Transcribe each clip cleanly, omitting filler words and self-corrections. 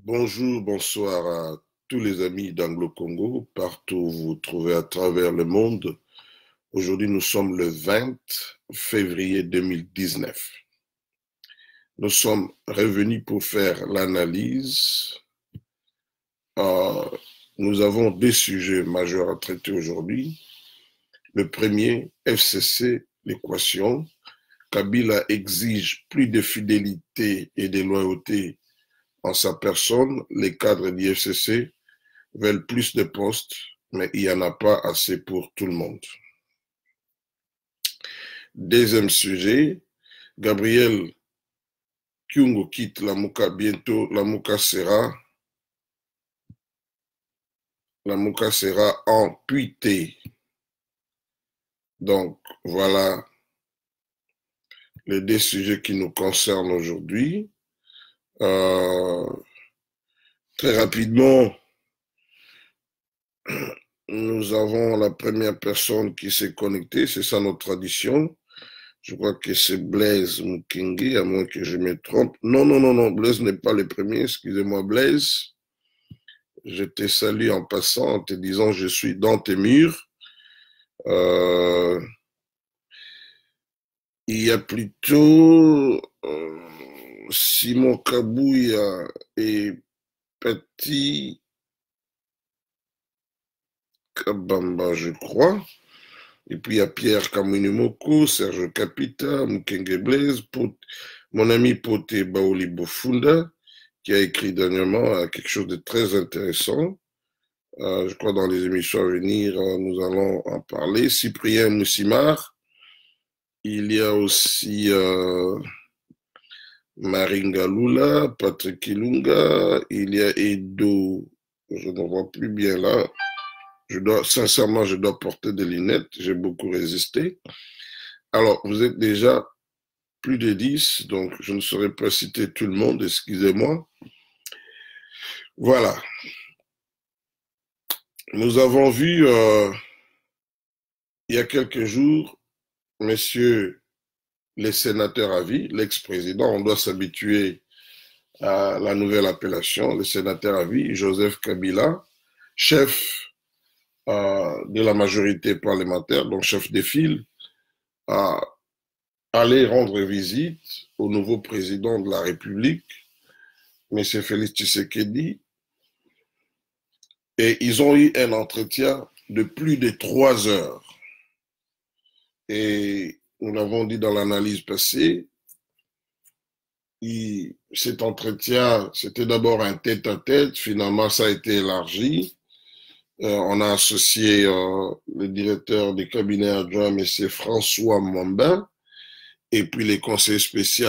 Bonjour, bonsoir à tous les amis d'Anglo-Congo, partout où vous vous trouvez à travers le monde. Aujourd'hui, nous sommes le 20 février 2019. Nous sommes revenus pour faire l'analyse. Nous avons deux sujets majeurs à traiter aujourd'hui. Le premier, FCC, l'équation. Kabila exige plus de fidélité et de loyauté en sa personne. Les cadres du FCC veulent plus de postes, mais il n'y en a pas assez pour tout le monde. Deuxième sujet, Gabriel Kyungo quitte Lamuka bientôt. Lamuka sera amputée. Donc, voilà les deux sujets qui nous concernent aujourd'hui. Très rapidement, nous avons la première personne qui s'est connectée, c'est ça notre tradition. Je crois que c'est Blaise Mukingi, à moins que je me trompe. Non, Blaise n'est pas le premier, excusez-moi Blaise. Je te salue en passant, en te disant je suis dans tes murs. Il y a plutôt Simon Kabouya et Petit Kabamba, je crois. Et puis il y a Pierre Kamunimoko, Serge Capita, Mukenge Blaise, mon ami Poté Baoli Bofunda, qui a écrit dernièrement quelque chose de très intéressant. Je crois dans les émissions à venir, nous allons en parler. Cyprien Moussimar. Il y a aussi Maringa Lula, Patrick Ilunga. Il y a Edo. Je ne vois plus bien là. Sincèrement, je dois porter des lunettes. J'ai beaucoup résisté. Alors, vous êtes déjà plus de 10, donc je ne saurais pas citer tout le monde, excusez-moi. Voilà. Nous avons vu il y a quelques jours, messieurs les sénateurs à vie, l'ex-président, on doit s'habituer à la nouvelle appellation, le sénateur à vie, Joseph Kabila, chef de la majorité parlementaire, donc chef de file, à aller rendre visite au nouveau président de la République, M. Félix Tshisekedi, et ils ont eu un entretien de plus de 3 heures. Et nous l'avons dit dans l'analyse passée, cet entretien, c'était d'abord un tête-à-tête, finalement ça a été élargi. On a associé le directeur du cabinet adjoint, M. François Mwamba, et puis les conseillers spéciaux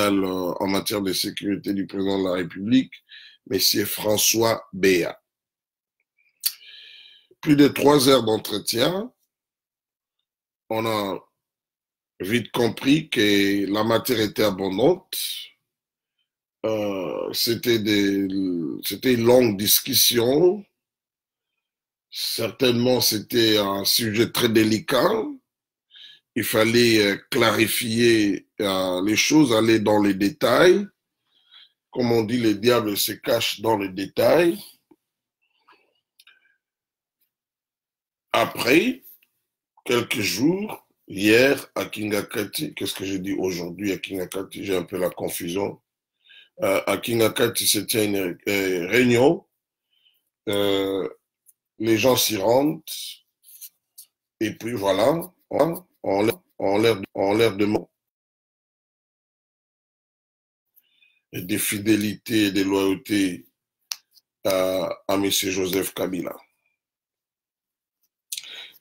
en matière de sécurité du président de la République, M. François Béa. Plus de 3 heures d'entretien. On a vite compris que la matière était abondante. C'était une longue discussion. Certainement, c'était un sujet très délicat. Il fallait clarifier les choses, aller dans les détails. Comme on dit, le diable se cache dans les détails. Après, quelques jours, hier, à Kingakati, qu'est-ce que j'ai dit aujourd'hui à Kingakati? J'ai un peu la confusion. À Kingakati, c'était une réunion. Les gens s'y rendent. Et puis voilà, on leur demande des fidélités et des loyautés à M. Joseph Kabila.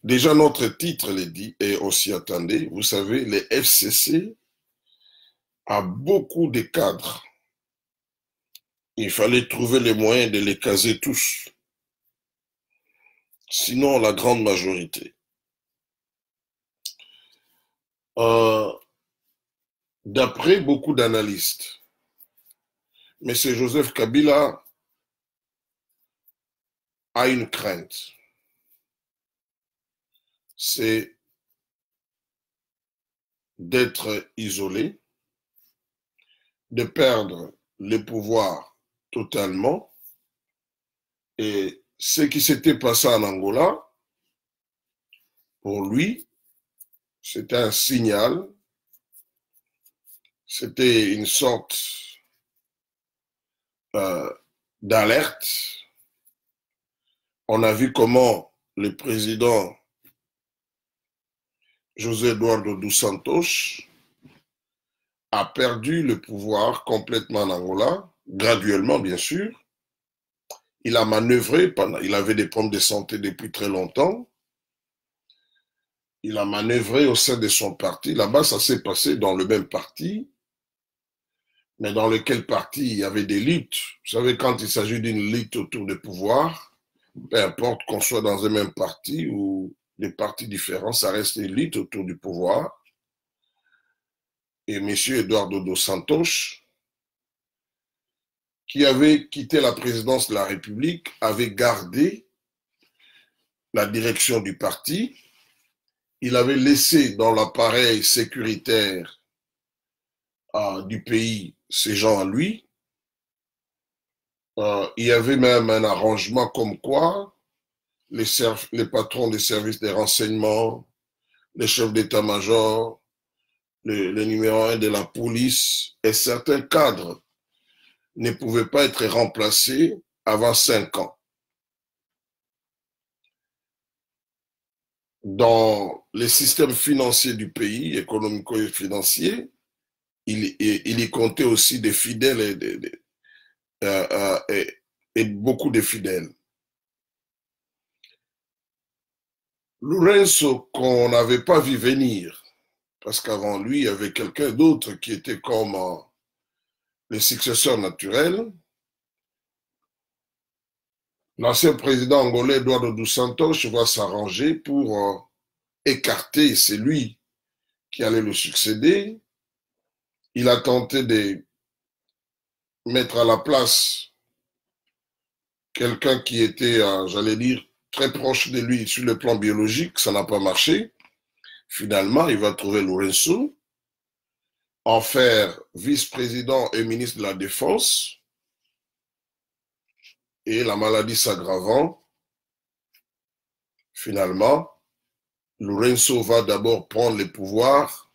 Déjà, notre titre le dit, et on s'y attendait. Vous savez, les FCC a beaucoup de cadres. Il fallait trouver les moyens de les caser tous. Sinon, la grande majorité. D'après beaucoup d'analystes, M. Joseph Kabila a une crainte. C'est d'être isolé, de perdre le pouvoir totalement Et ce qui s'était passé en Angola, pour lui, c'était un signal, c'était une sorte d'alerte. On a vu comment le président José Eduardo dos Santos a perdu le pouvoir complètement en Angola, graduellement bien sûr. Il a manœuvré, il avait des problèmes de santé depuis très longtemps. Il a manœuvré au sein de son parti. Là-bas, ça s'est passé dans le même parti, mais dans lequel parti il y avait des luttes. Vous savez, quand il s'agit d'une lutte autour du pouvoir, peu importe qu'on soit dans un même parti ou des partis différents, ça reste une lutte autour du pouvoir. Et M. Eduardo dos Santos, qui avait quitté la présidence de la République, avait gardé la direction du parti. Il avait laissé dans l'appareil sécuritaire du pays ces gens à lui. Il y avait même un arrangement comme quoi les patrons des services des renseignements, les chefs d'état-major, le numéro 1 de la police et certains cadres ne pouvaient pas être remplacés avant 5 ans. Dans les systèmes financiers du pays, économico et financiers, il y comptait aussi des fidèles et beaucoup de fidèles. Lourenço, qu'on n'avait pas vu venir, parce qu'avant lui, il y avait quelqu'un d'autre qui était comme le successeur naturel. L'ancien président angolais Eduardo dos Santos va s'arranger pour écarter celui qui allait le succéder. Il a tenté de mettre à la place quelqu'un qui était, j'allais dire, très proche de lui sur le plan biologique. Ça n'a pas marché. Finalement, il va trouver Lourenço, en faire vice-président et ministre de la Défense. Et la maladie s'aggravant, finalement, Lourenço va d'abord prendre le pouvoir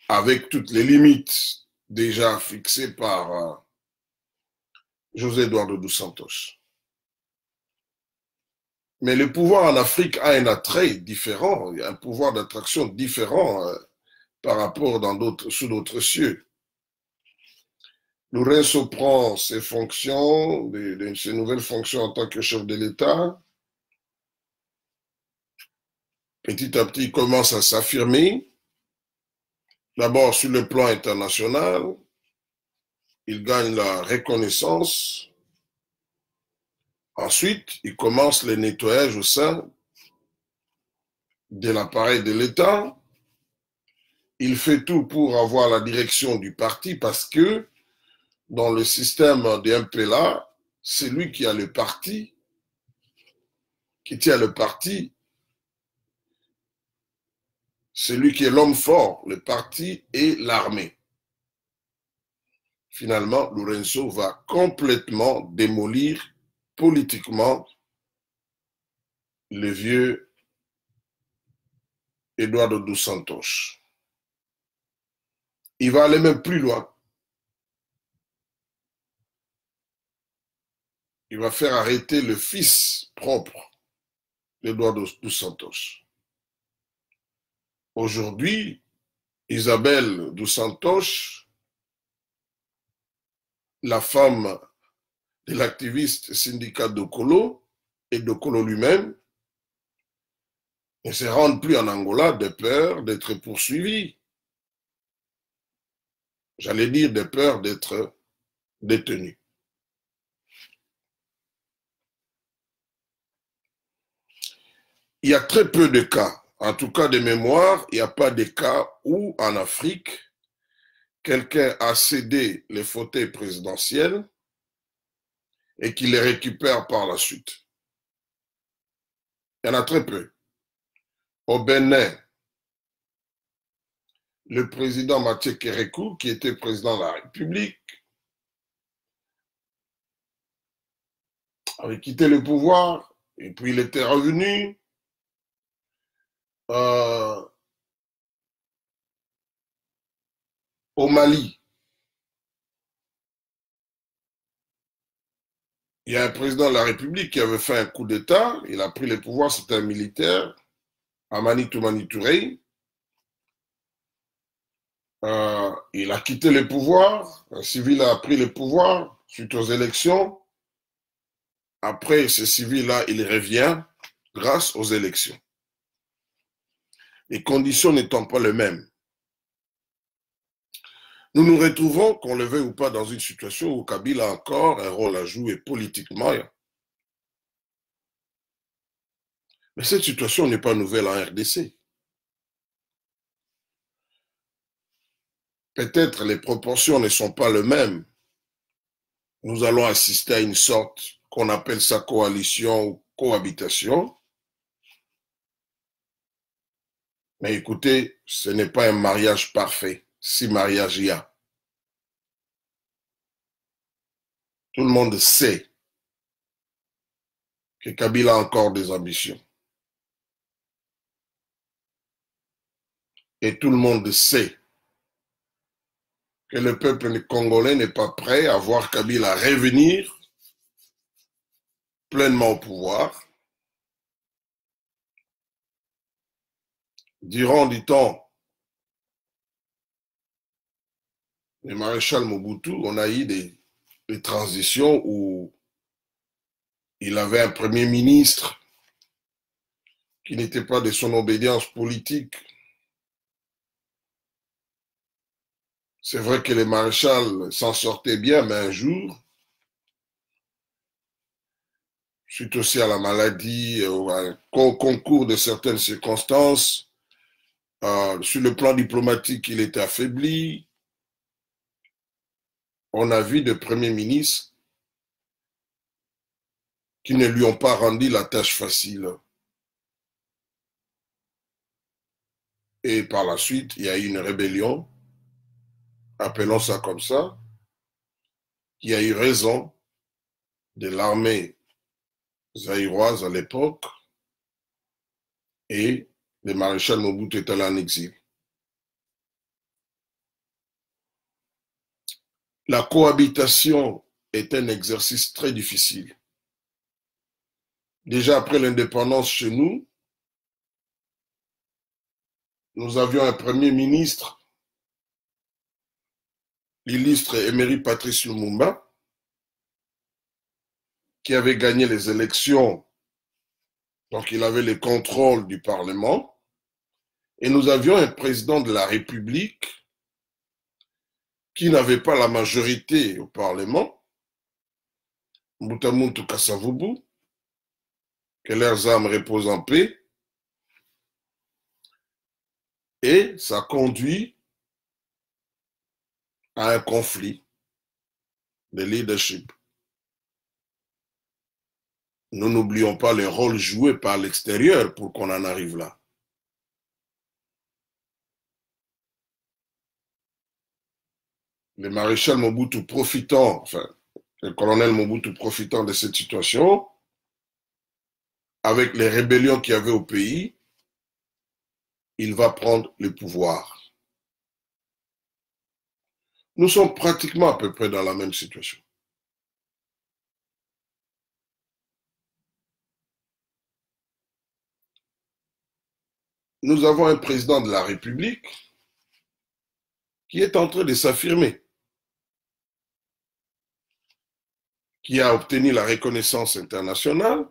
avec toutes les limites déjà fixées par José Eduardo dos Santos. Mais le pouvoir en Afrique a un attrait différent, il y a un pouvoir d'attraction différent par rapport sous d'autres cieux. Lourenço prend ses fonctions, ses nouvelles fonctions en tant que chef de l'État. Petit à petit, il commence à s'affirmer. D'abord sur le plan international, il gagne la reconnaissance. Ensuite, il commence le nettoyage au sein de l'appareil de l'État. Il fait tout pour avoir la direction du parti parce que dans le système de MPLA, c'est lui qui a le parti, qui tient le parti. C'est lui qui est l'homme fort, le parti et l'armée. Finalement, Lourenço va complètement démolir politiquement le vieux Eduardo dos Santos. Il va aller même plus loin. Il va faire arrêter le fils propre d'Eduardo dos Santos. Aujourd'hui, Isabelle dos Santos, la femme de l'activiste syndicat Dokolo et Dokolo lui-même, ne se rendent plus en Angola de peur d'être poursuivis. J'allais dire de peur d'être détenus. Il y a très peu de cas, en tout cas de mémoire, il n'y a pas de cas où en Afrique, quelqu'un a cédé les fauteuils présidentiels et qu'il les récupère par la suite. Il y en a très peu. Au Bénin, le président Mathieu Kérékou, qui était président de la République, avait quitté le pouvoir et puis il était revenu. Euh, Au Mali, il y a un président de la République qui avait fait un coup d'État. Il a pris le pouvoir, c'était un militaire, Amani Toumani Touré. Il a quitté le pouvoir. Un civil a pris le pouvoir suite aux élections. Après, ce civil-là, il revient grâce aux élections. Les conditions n'étant pas les mêmes. Nous nous retrouvons, qu'on le veuille ou pas, dans une situation où Kabila a encore un rôle à jouer politiquement. Mais cette situation n'est pas nouvelle en RDC. Peut-être les proportions ne sont pas les mêmes. Nous allons assister à une sorte qu'on appelle ça coalition ou cohabitation. Mais écoutez, ce n'est pas un mariage parfait, si mariage il y a. Tout le monde sait que Kabila a encore des ambitions. Et tout le monde sait que le peuple congolais n'est pas prêt à voir Kabila revenir pleinement au pouvoir. Durant du temps, le maréchal Mobutu, on a eu des transitions où il avait un premier ministre qui n'était pas de son obédience politique. C'est vrai que le maréchal s'en sortait bien, mais un jour, suite aussi à la maladie, au concours de certaines circonstances, sur le plan diplomatique, il était affaibli. On a vu des premiers ministres qui ne lui ont pas rendu la tâche facile. Et par la suite, il y a eu une rébellion, appelons ça comme ça, qui a eu raison de l'armée zaïroise à l'époque, et le maréchal Mobutu est allé en exil. La cohabitation est un exercice très difficile. Déjà après l'indépendance chez nous, nous avions un premier ministre, l'illustre Emery Patrice Lumumba, qui avait gagné les élections, donc il avait le contrôle du Parlement, et nous avions un président de la République qui n'avait pas la majorité au Parlement, Mbutamuntu Kasavubu, que leurs âmes reposent en paix, et ça conduit à un conflit de leadership. Nous n'oublions pas le rôle joué par l'extérieur pour qu'on en arrive là. Le maréchal Mobutu profitant, enfin, le colonel Mobutu profitant de cette situation, avec les rébellions qu'il y avait au pays, il va prendre le pouvoir. Nous sommes pratiquement à peu près dans la même situation. Nous avons un président de la République qui est en train de s'affirmer, qui a obtenu la reconnaissance internationale.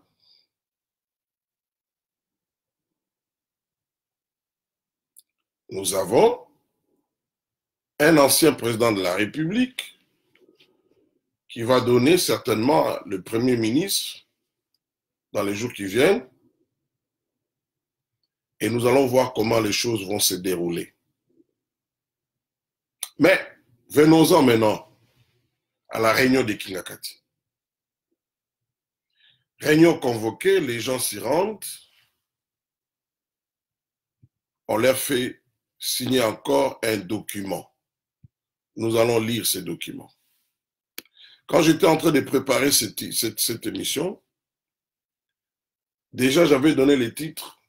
Nous avons un ancien président de la République qui va donner certainement le Premier ministre dans les jours qui viennent, et nous allons voir comment les choses vont se dérouler. Mais venons-en maintenant à la réunion de Kingakati. Réunion convoquée, les gens s'y rendent, on leur fait signer encore un document. Nous allons lire ces documents. Quand j'étais en train de préparer cette émission, déjà j'avais donné les titres.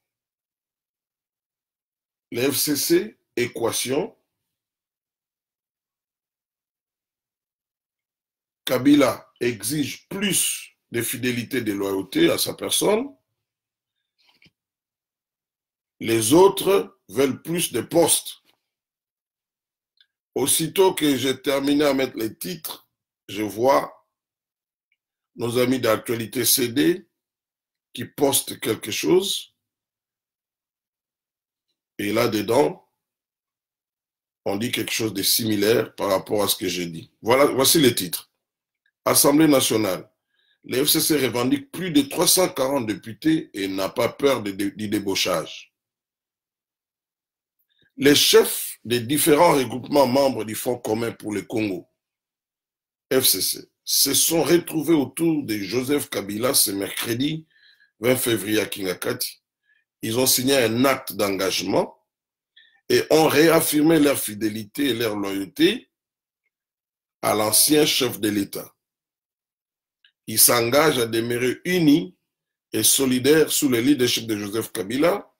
Le FCC, équation. Kabila exige plus de fidélité et de loyauté à sa personne. Les autres veulent plus de postes. Aussitôt que j'ai terminé à mettre les titres, je vois nos amis d'actualité CD qui postent quelque chose. Et là-dedans, on dit quelque chose de similaire par rapport à ce que j'ai dit. Voilà, voici les titres. Assemblée nationale. Le FCC revendique plus de 340 députés et n'a pas peur du débauchage. Les chefs des différents regroupements membres du Fonds commun pour le Congo, FCC, se sont retrouvés autour de Joseph Kabila ce mercredi 20 février à Kingakati. Ils ont signé un acte d'engagement et ont réaffirmé leur fidélité et leur loyauté à l'ancien chef de l'État. Ils s'engagent à demeurer unis et solidaires sous le leadership de Joseph Kabila.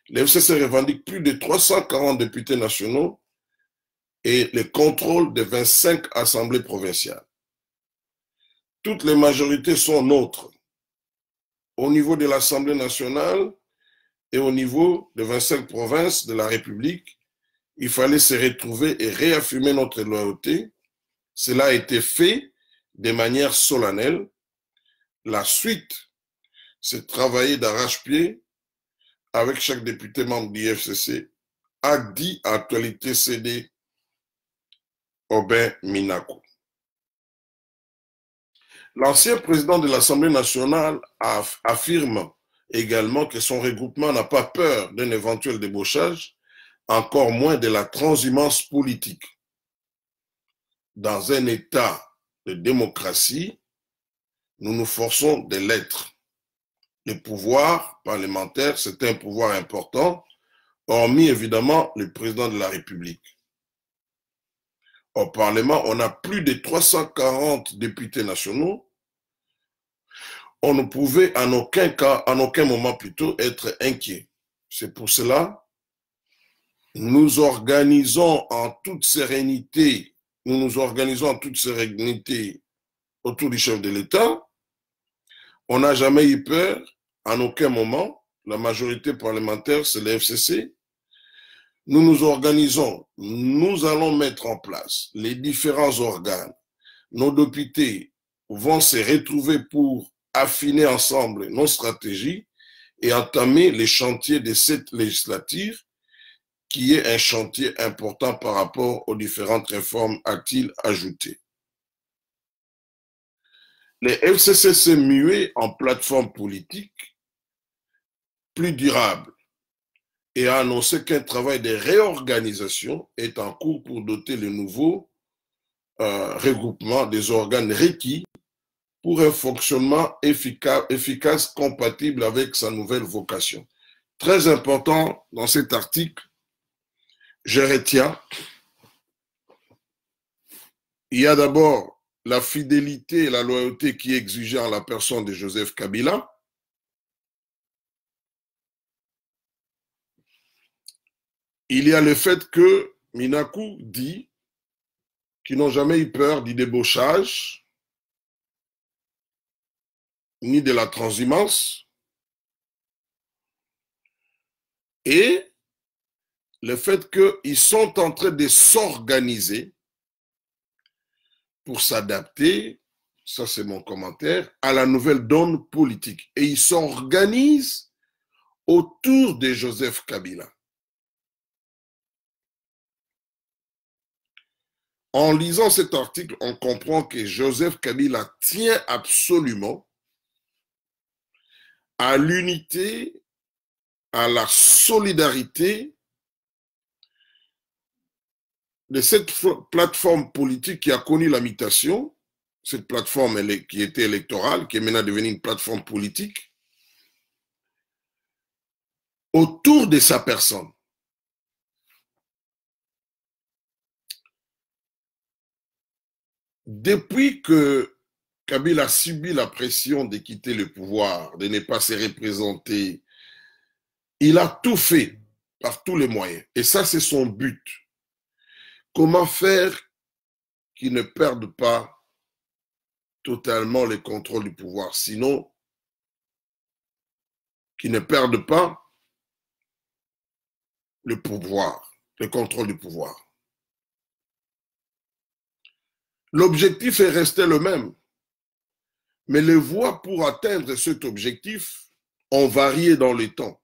Le FCC revendique plus de 340 députés nationaux et le contrôle de 25 assemblées provinciales. Toutes les majorités sont nôtres au niveau de l'Assemblée nationale et au niveau de 25 provinces de la République. Il fallait se retrouver et réaffirmer notre loyauté. Cela a été fait de manière solennelle. La suite, c'est travailler d'arrache-pied avec chaque député membre du FCC, a dit à Actualité CD Aubin Minaku. L'ancien président de l'Assemblée nationale affirme également que son regroupement n'a pas peur d'un éventuel débauchage, encore moins de la transhumance politique. Dans un état de démocratie, nous nous forçons de l'être. Le pouvoir parlementaire, c'est un pouvoir important, hormis évidemment le président de la République. Au Parlement, on a plus de 340 députés nationaux. On ne pouvait en aucun cas, en aucun moment plutôt, être inquiet. C'est pour cela, nous organisons en toute sérénité, autour du chef de l'État. On n'a jamais eu peur, en aucun moment. La majorité parlementaire, c'est le FCC. Nous nous organisons, nous allons mettre en place les différents organes. Nos députés vont se retrouver pour affiner ensemble nos stratégies et entamer les chantiers de cette législature qui est un chantier important par rapport aux différentes réformes, a-t-il ajouté. Les FCC s'est mué en plateforme politique plus durable et a annoncé qu'un travail de réorganisation est en cours pour doter le nouveau regroupement des organes requis pour un fonctionnement efficace, compatible avec sa nouvelle vocation. Très important dans cet article, je retiens, il y a d'abord la fidélité et la loyauté qui est exigée en la personne de Joseph Kabila. Il y a le fait que Minaku dit qu'ils n'ont jamais eu peur du débauchage ni de la transhumance. Et le fait qu'ils sont en train de s'organiser pour s'adapter, ça c'est mon commentaire, à la nouvelle donne politique. Et ils s'organisent autour de Joseph Kabila. En lisant cet article, on comprend que Joseph Kabila tient absolument à l'unité, à la solidarité de cette plateforme politique qui a connu la mutation, cette plateforme qui était électorale, qui est maintenant devenue une plateforme politique, autour de sa personne. Depuis que Kabila a subi la pression de quitter le pouvoir, de ne pas se représenter, il a tout fait par tous les moyens. Et ça, c'est son but. Comment faire qu'il ne perde pas totalement le contrôle du pouvoir, sinon qu'il ne perde pas le pouvoir, le contrôle du pouvoir. L'objectif est resté le même, mais les voies pour atteindre cet objectif ont varié dans le temps.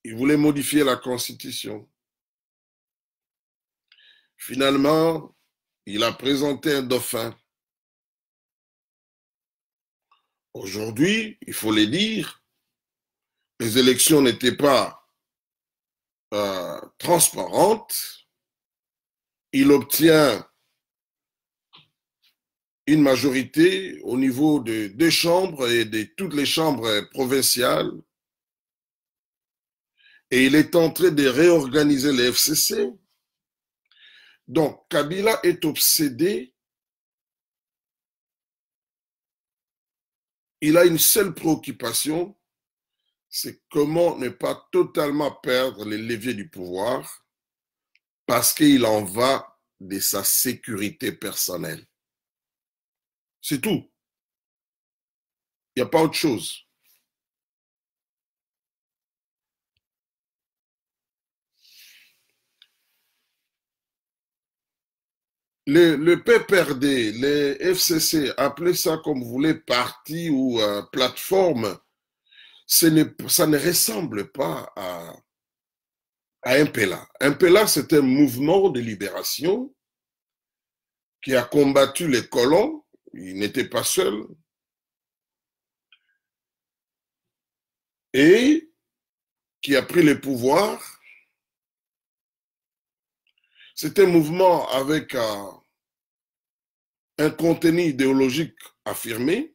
Il voulait modifier la Constitution. Finalement, il a présenté un dauphin. Aujourd'hui, il faut le dire, les élections n'étaient pas transparentes. Il obtient une majorité au niveau de 2 chambres et de toutes les chambres provinciales. Et il est en train de réorganiser les FCC. Donc, Kabila est obsédé. Il a une seule préoccupation, c'est comment ne pas totalement perdre les leviers du pouvoir parce qu'il en va de sa sécurité personnelle. C'est tout. Il n'y a pas autre chose. Le PPRD, les FCC, appelez ça comme vous voulez, parti ou plateforme, ça ne ressemble pas à MPLA. MPLA, c'est un mouvement de libération qui a combattu les colons. Il n'était pas seul. Et qui a pris le pouvoir. C'est un mouvement avec un contenu idéologique affirmé.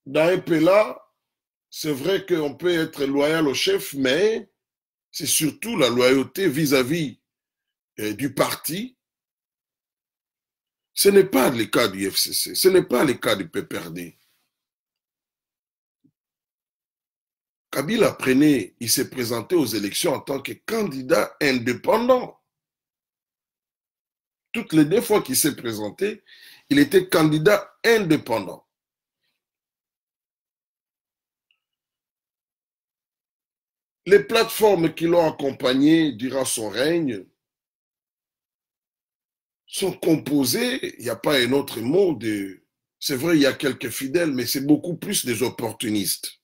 Dans MPLA, c'est vrai qu'on peut être loyal au chef, mais c'est surtout la loyauté vis-à-vis du parti. Ce n'est pas le cas du FCC, ce n'est pas le cas du PPRD. Kabila il s'est présenté aux élections en tant que candidat indépendant. Toutes les 2 fois qu'il s'est présenté, il était candidat indépendant. Les plateformes qui l'ont accompagné durant son règne sont composées, il n'y a pas un autre mot, c'est vrai, il y a quelques fidèles, mais c'est beaucoup plus des opportunistes.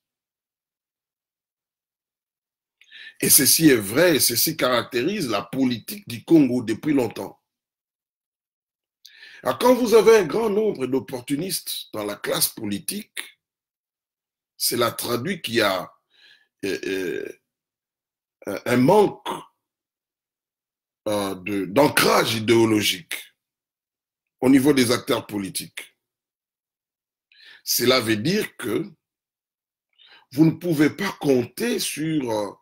Et ceci est vrai, et ceci caractérise la politique du Congo depuis longtemps. Alors, quand vous avez un grand nombre d'opportunistes dans la classe politique, cela traduit qu'il y a un manque d'ancrage idéologique au niveau des acteurs politiques. Cela veut dire que vous ne pouvez pas compter sur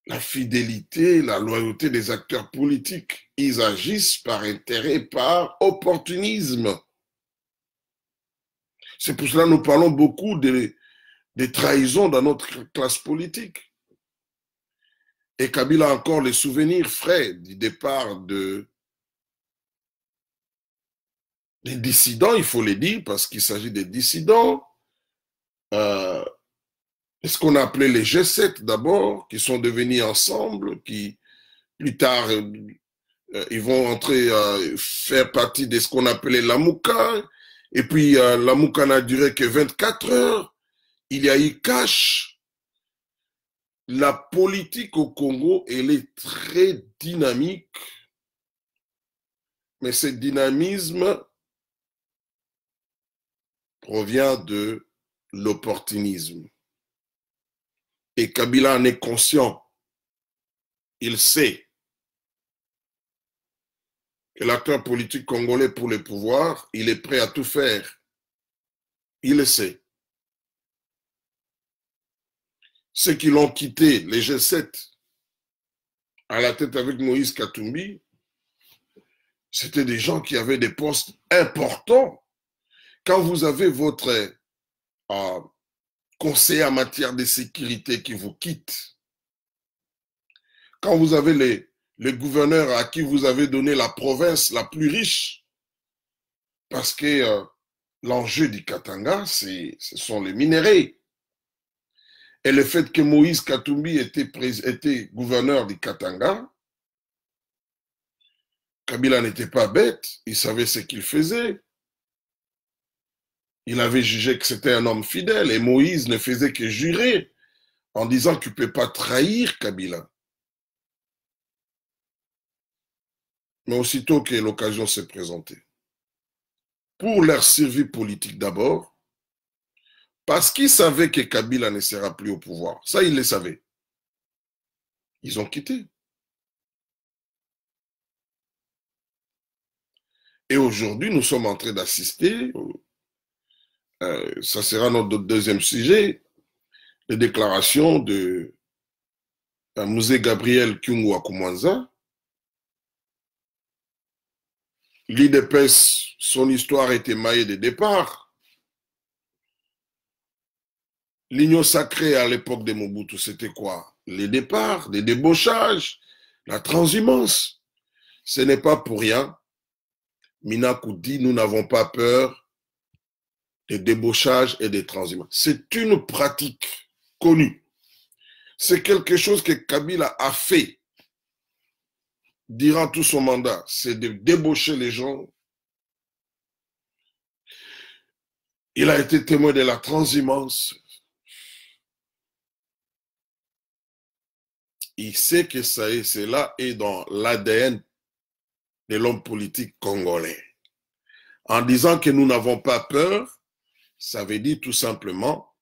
la fidélité, la loyauté des acteurs politiques. Ils agissent par intérêt, par opportunisme. C'est pour cela que nous parlons beaucoup des trahisons dans notre classe politique. Et Kabila a encore les souvenirs frais du départ des dissidents, il faut le dire, parce qu'il s'agit des dissidents. Ce qu'on a appelé les G7 d'abord, qui sont devenus ensemble, qui plus tard, ils vont entrer, faire partie de ce qu'on appelait la Mouka. Et puis, la Mouka n'a duré que 24 heures. Il y a eu cash. La politique au Congo, elle est très dynamique. Mais ce dynamisme provient de l'opportunisme. Et Kabila en est conscient. Il sait que l'acteur politique congolais pour le pouvoir, il est prêt à tout faire. Il le sait. ceux qui l'ont quitté, les G7, à la tête avec Moïse Katumbi, c'était des gens qui avaient des postes importants. Quand vous avez votre conseiller en matière de sécurité qui vous quitte, quand vous avez les gouverneurs à qui vous avez donné la province la plus riche, parce que l'enjeu du Katanga, ce sont les minéraux. Et le fait que Moïse Katumbi était gouverneur du Katanga, Kabila n'était pas bête, il savait ce qu'il faisait. Il avait jugé que c'était un homme fidèle et Moïse ne faisait que jurer en disant qu'il ne peut pas trahir Kabila. Mais aussitôt que l'occasion s'est présentée, pour leur survie politique d'abord, parce qu'ils savaient que Kabila ne sera plus au pouvoir. Ça, ils le savaient. Ils ont quitté. Et aujourd'hui, nous sommes en train d'assister, ça sera notre deuxième sujet, les déclarations de Musée Gabriel Kyungu Akumwanza. L'IDPS, son histoire était maillée de départ. L'union sacrée à l'époque de Mobutu, c'était quoi? Les départs, les débauchages, la transhumance. Ce n'est pas pour rien. Minaku dit, nous n'avons pas peur des débauchages et des transhumains. C'est une pratique connue. C'est quelque chose que Kabila a fait durant tout son mandat. C'est de débaucher les gens. Il a été témoin de la transhumance. Il sait que cela est dans l'ADN de l'homme politique congolais. En disant que nous n'avons pas peur, ça veut dire tout simplement,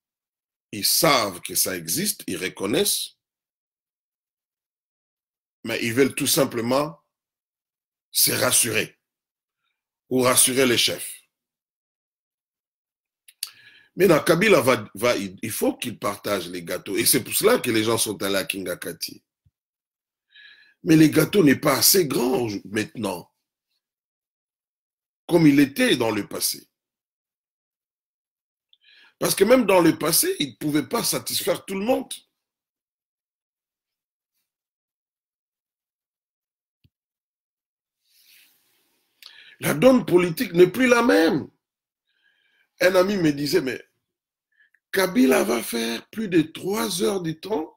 ils savent que ça existe, ils reconnaissent, mais ils veulent tout simplement se rassurer ou rassurer les chefs. Maintenant, Kabila il faut qu'il partage les gâteaux. Et c'est pour cela que les gens sont allés à Kingakati. Mais les gâteaux n'est pas assez grand maintenant, comme il était dans le passé. Parce que même dans le passé, il ne pouvait pas satisfaire tout le monde. La donne politique n'est plus la même. Un ami me disait, mais Kabila va faire plus de 3 heures du temps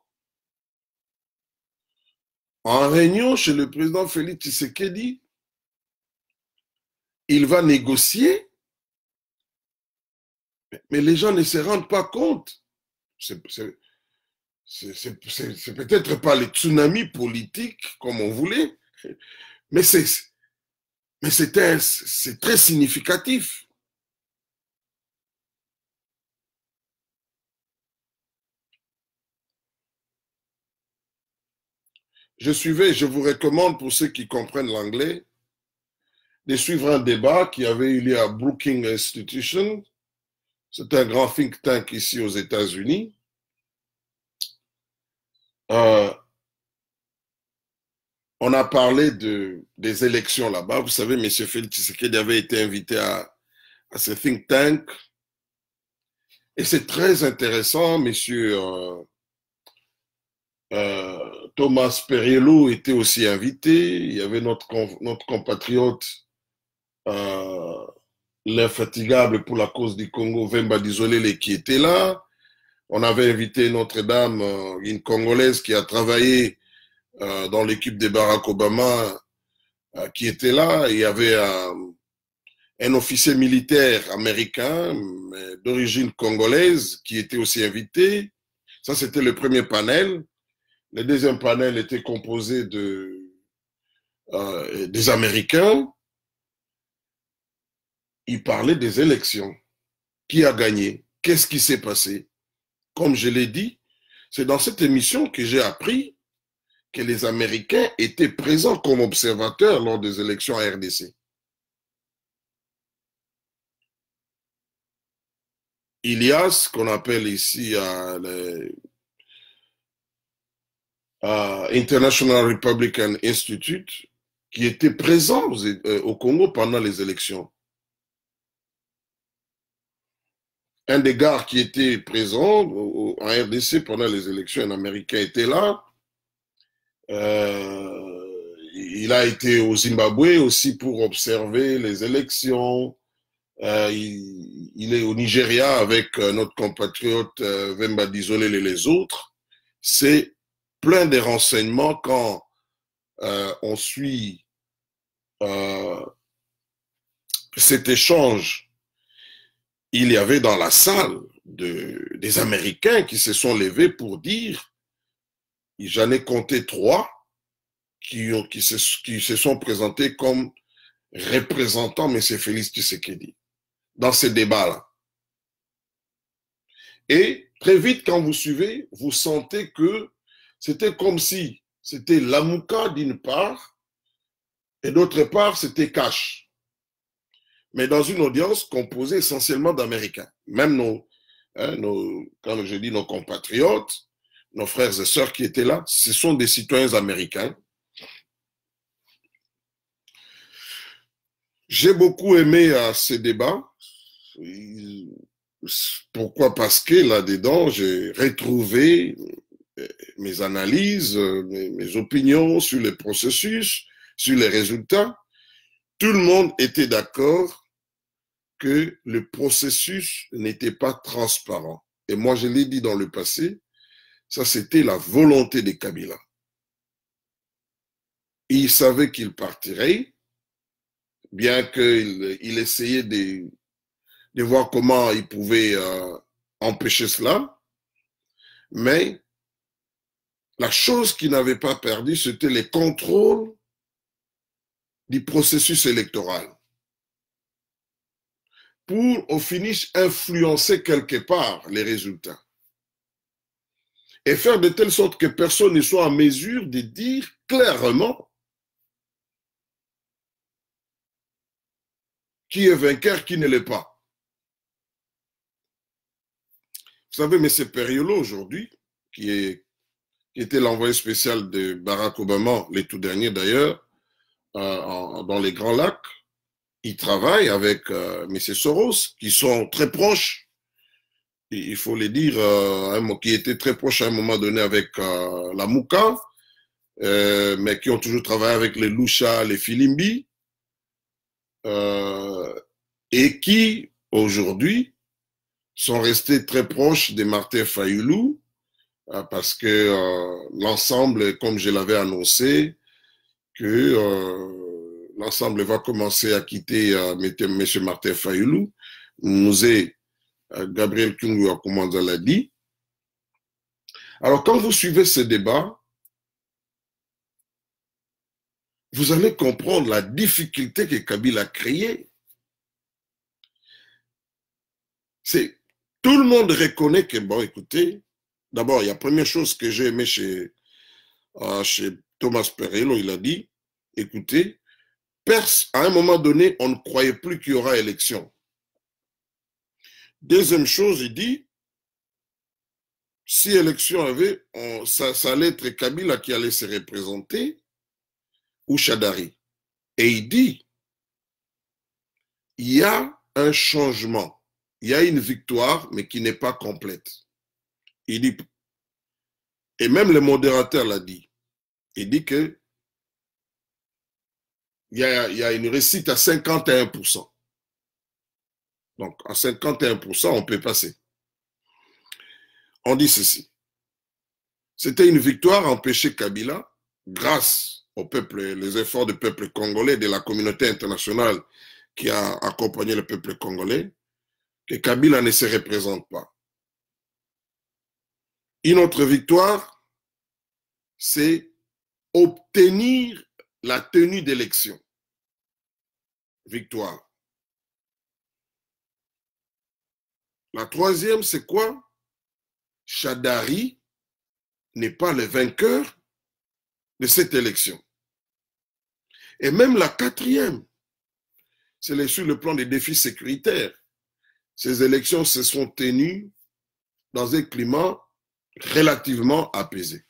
en réunion chez le président Félix Tshisekedi. Il va négocier, mais les gens ne se rendent pas compte. C'est peut-être pas les tsunamis politiques comme on voulait, mais c'est très significatif. Je vous recommande pour ceux qui comprennent l'anglais, de suivre un débat qui avait eu lieu à Brookings Institution. C'est un grand think tank ici aux États-Unis. On a parlé des élections là-bas. Vous savez, M. Félix Tshisekedi avait été invité à ce think tank. Et c'est très intéressant. M. Thomas Perriello était aussi invité. Il y avait notre compatriote, l'infatigable pour la cause du Congo, Vemba Dizolele, qui était là. On avait invité Notre-Dame, une Congolaise qui a travaillé dans l'équipe de Barack Obama, qui était là. Il y avait un officier militaire américain d'origine congolaise qui était aussi invité. Ça, c'était le premier panel. Le deuxième panel était composé des Américains. Ils parlaient des élections. Qui a gagné? Qu'est-ce qui s'est passé? Comme je l'ai dit, c'est dans cette émission que j'ai appris que les Américains étaient présents comme observateurs lors des élections à RDC. Il y a ce qu'on appelle ici International Republican Institute, qui était présent au Congo pendant les élections. Un des gars qui était présent en RDC pendant les élections, un Américain était là. Il a été au Zimbabwe aussi pour observer les élections. Il est au Nigeria avec notre compatriote Vemba Dizolele et les autres. C'est plein de renseignements quand on suit cet échange. Il y avait dans la salle des Américains qui se sont levés pour dire, j'en ai compté 3 qui se sont présentés comme représentants M. Félix Tshisekedi dans ces débats-là. Et très vite, quand vous suivez, vous sentez que c'était comme si c'était Lamouka d'une part et d'autre part, c'était Cash. Mais dans une audience composée essentiellement d'Américains. Même quand je dis nos compatriotes, nos frères et sœurs qui étaient là, ce sont des citoyens américains. J'ai beaucoup aimé ces débats. Pourquoi? Parce que là-dedans, j'ai retrouvé mes analyses, mes opinions sur les processus, sur les résultats. Tout le monde était d'accord que le processus n'était pas transparent. Et moi, je l'ai dit dans le passé, ça c'était la volonté de Kabila. Il savait qu'il partirait, bien qu'il essayait de voir comment il pouvait empêcher cela. Mais la chose qu'il n'avait pas perdu, c'était le contrôle du processus électoral. Pour, au finish, influencer quelque part les résultats. Et faire de telle sorte que personne ne soit en mesure de dire clairement qui est vainqueur, qui ne l'est pas. Vous savez, M. Periolo, aujourd'hui, qui était l'envoyé spécial de Barack Obama, les tout derniers d'ailleurs, dans les Grands Lacs, il travaille avec M. Soros, qui sont très proches, il faut le dire, qui étaient très proches à un moment donné avec la Mouka, mais qui ont toujours travaillé avec les Lucha, les Filimbi, et qui, aujourd'hui, sont restés très proches de Martin Fayoulou, parce que l'ensemble, comme je l'avais annoncé, que l'ensemble va commencer à quitter M. Martin Fayoulou, nous est Gabriel Kyungu Akoumanda l'a dit. Alors, quand vous suivez ce débat, vous allez comprendre la difficulté que Kabila a créée. Tout le monde reconnaît que, bon, écoutez, d'abord, il y a la première chose que j'ai aimé chez Thomas Perello, il a dit, écoutez, à un moment donné, on ne croyait plus qu'il y aura élection. Deuxième chose, il dit, si élection avait, ça allait être Kabila qui allait se représenter ou Chadari. Et il dit, il y a un changement, il y a une victoire, mais qui n'est pas complète. Il dit, et même le modérateur l'a dit, il dit que il y a une réussite à 51%. Donc, à 51%, on peut passer. On dit ceci. C'était une victoire à empêcher Kabila, grâce au peuple, les efforts du peuple congolais, de la communauté internationale qui a accompagné le peuple congolais, que Kabila ne se représente pas. Une autre victoire, c'est obtenir la tenue d'élection. Victoire. La troisième, c'est quoi? Chadari n'est pas le vainqueur de cette élection. Et même la quatrième, c'est sur le plan des défis sécuritaires. Ces élections se sont tenues dans un climat relativement apaisé.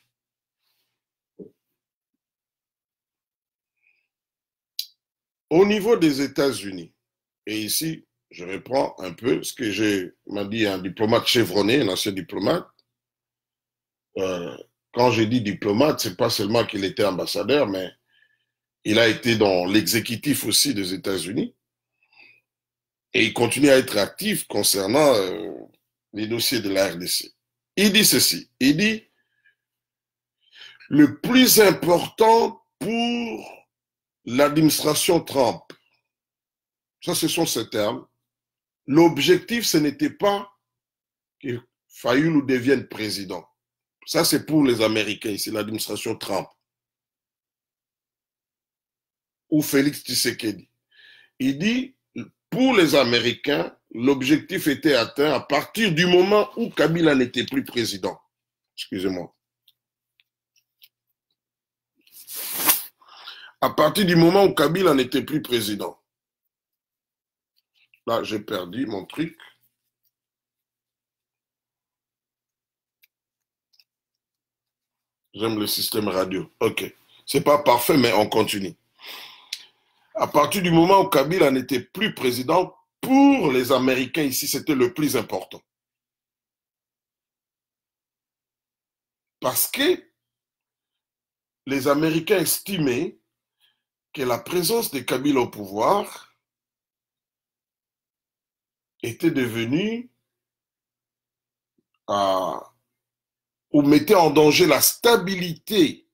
Au niveau des États-Unis, et ici, je reprends un peu ce que m'a dit un diplomate chevronné, un ancien diplomate. Quand j'ai dit diplomate, c'est pas seulement qu'il était ambassadeur, mais il a été dans l'exécutif aussi des États-Unis. Et il continue à être actif concernant les dossiers de la RDC. Il dit ceci, il dit, le plus important pour l'administration Trump, ça ce sont ces termes, l'objectif ce n'était pas que Fayoulou devienne président. Ça c'est pour les Américains, c'est l'administration Trump. Ou Félix Tshisekedi. Il dit, pour les Américains, l'objectif était atteint à partir du moment où Kabila n'était plus président. Excusez-moi. À partir du moment où Kabila n'était plus président. Là, j'ai perdu mon truc. J'aime le système radio. OK. C'est pas parfait, mais on continue. À partir du moment où Kabila n'était plus président, pour les Américains ici, c'était le plus important. Parce que les Américains estimaient que la présence de Kabila au pouvoir était devenue ou mettait en danger la stabilité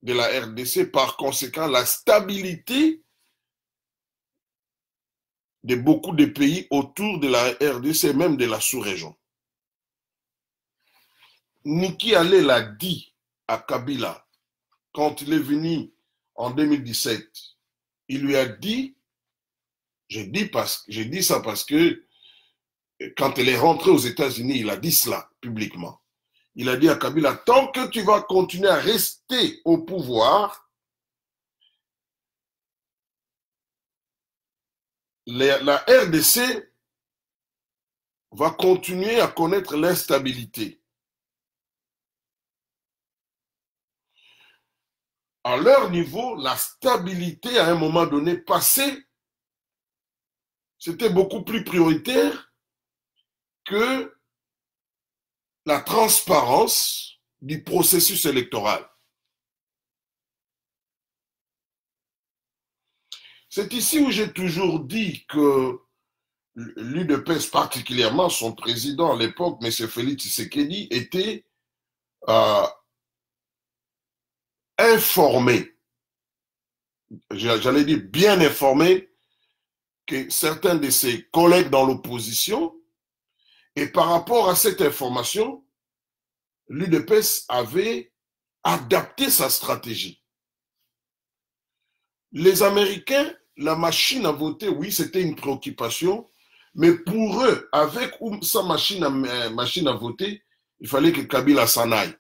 de la RDC, par conséquent la stabilité de beaucoup de pays autour de la RDC, même de la sous-région. Niki Halé l'a dit à Kabila quand il est venu en 2017. Il lui a dit, j'ai dit ça parce que quand il est rentré aux États-Unis, il a dit cela publiquement. Il a dit à Kabila, tant que tu vas continuer à rester au pouvoir, la RDC va continuer à connaître l'instabilité. À leur niveau, la stabilité, à un moment donné passé, c'était beaucoup plus prioritaire que la transparence du processus électoral. C'est ici où j'ai toujours dit que l'UDPS, particulièrement son président à l'époque, M. Félix Tshisekedi, était informé, j'allais dire bien informé, que certains de ses collègues dans l'opposition, et par rapport à cette information, l'UDPS avait adapté sa stratégie. Les Américains, la machine à voter, oui, c'était une préoccupation, mais pour eux, avec sa machine à voter, il fallait que Kabila s'en aille.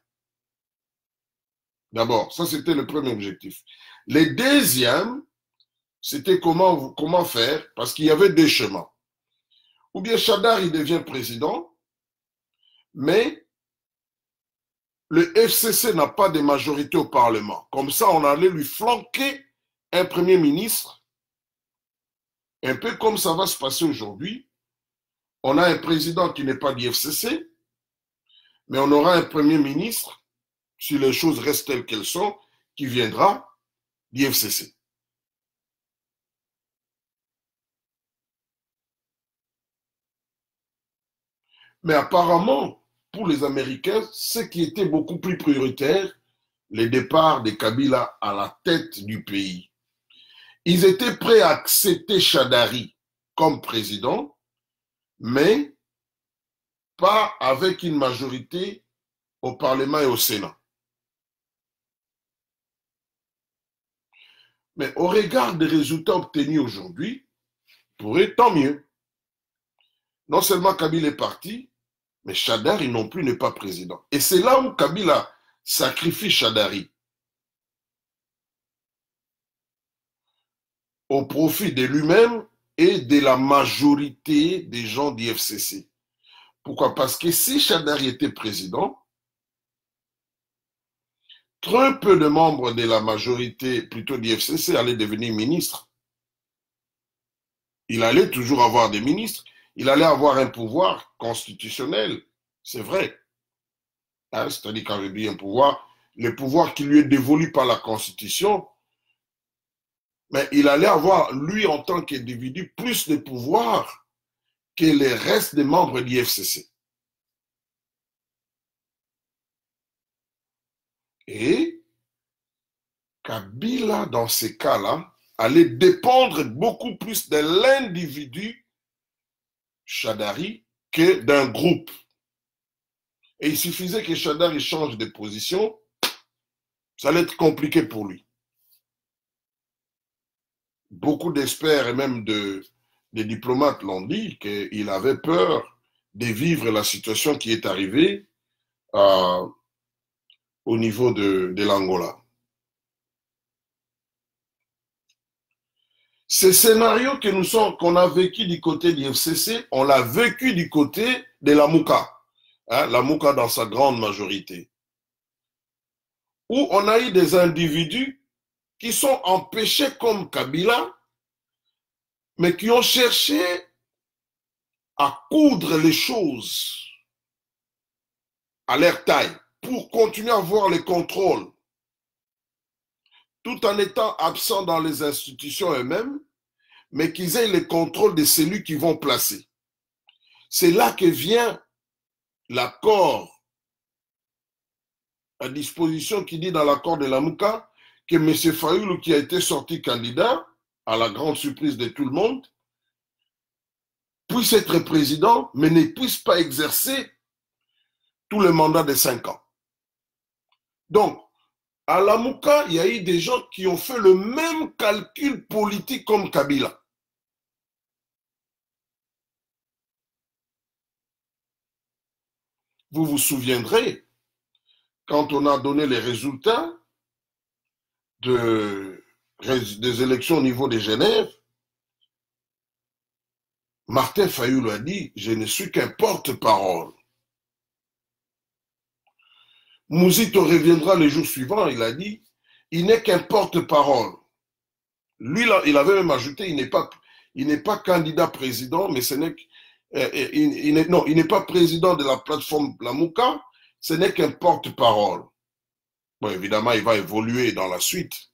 D'abord, ça c'était le premier objectif. Le deuxième, c'était comment faire, parce qu'il y avait deux chemins. Ou bien Chadar, il devient président, mais le FCC n'a pas de majorité au Parlement. Comme ça, on allait lui flanquer un premier ministre, un peu comme ça va se passer aujourd'hui. On a un président qui n'est pas du FCC, mais on aura un premier ministre, si les choses restent telles qu'elles sont, qui viendra du FCC. Mais apparemment, pour les Américains, ce qui était beaucoup plus prioritaire, le départ de Kabila à la tête du pays. Ils étaient prêts à accepter Chadari comme président, mais pas avec une majorité au Parlement et au Sénat. Mais au regard des résultats obtenus aujourd'hui, pour eux, tant mieux. Non seulement Kabila est parti, mais Chadari non plus n'est pas président. Et c'est là où Kabila sacrifie Chadari au profit de lui-même et de la majorité des gens du FCC. Pourquoi? Parce que si Chadari était président, très peu de membres de la majorité, plutôt du FCC, allaient devenir ministres. Il allait toujours avoir des ministres. Il allait avoir un pouvoir constitutionnel. C'est vrai. Hein, c'est-à-dire quand je dis un pouvoir, le pouvoir qui lui est dévolu par la Constitution, mais il allait avoir, lui, en tant qu'individu, plus de pouvoir que les restes des membres du FCC. Et Kabila, dans ces cas-là, allait dépendre beaucoup plus de l'individu Shadari que d'un groupe. Et il suffisait que Shadari change de position, ça allait être compliqué pour lui. Beaucoup d'experts et même des diplomates l'ont dit qu'il avait peur de vivre la situation qui est arrivée au niveau de l'Angola. Ce scénario qu'on a vécu du côté du FCC, on l'a vécu du côté de la Mouka, hein, la Mouka dans sa grande majorité, où on a eu des individus qui sont empêchés comme Kabila, mais qui ont cherché à coudre les choses à leur taille pour continuer à avoir le contrôle, tout en étant absents dans les institutions elles-mêmes, mais qu'ils aient le contrôle de celui qu'ils vont placer. C'est là que vient l'accord à disposition qui dit dans l'accord de la Mouka que M. Fayoulou, qui a été sorti candidat, à la grande surprise de tout le monde, puisse être président, mais ne puisse pas exercer tout le mandat de 5 ans. Donc, à la Mouka, il y a eu des gens qui ont fait le même calcul politique comme Kabila. Vous vous souviendrez, quand on a donné les résultats des élections au niveau de Genève, Martin Fayoulou a dit « Je ne suis qu'un porte-parole ». Mouzito reviendra le jour suivant, il a dit « Il n'est qu'un porte-parole ». Lui, là, il avait même ajouté « Il n'est pas candidat président, mais ce n'est il n'est pas président de la plateforme La Mouka, ce n'est qu'un porte-parole ». Bon, évidemment, il va évoluer dans la suite.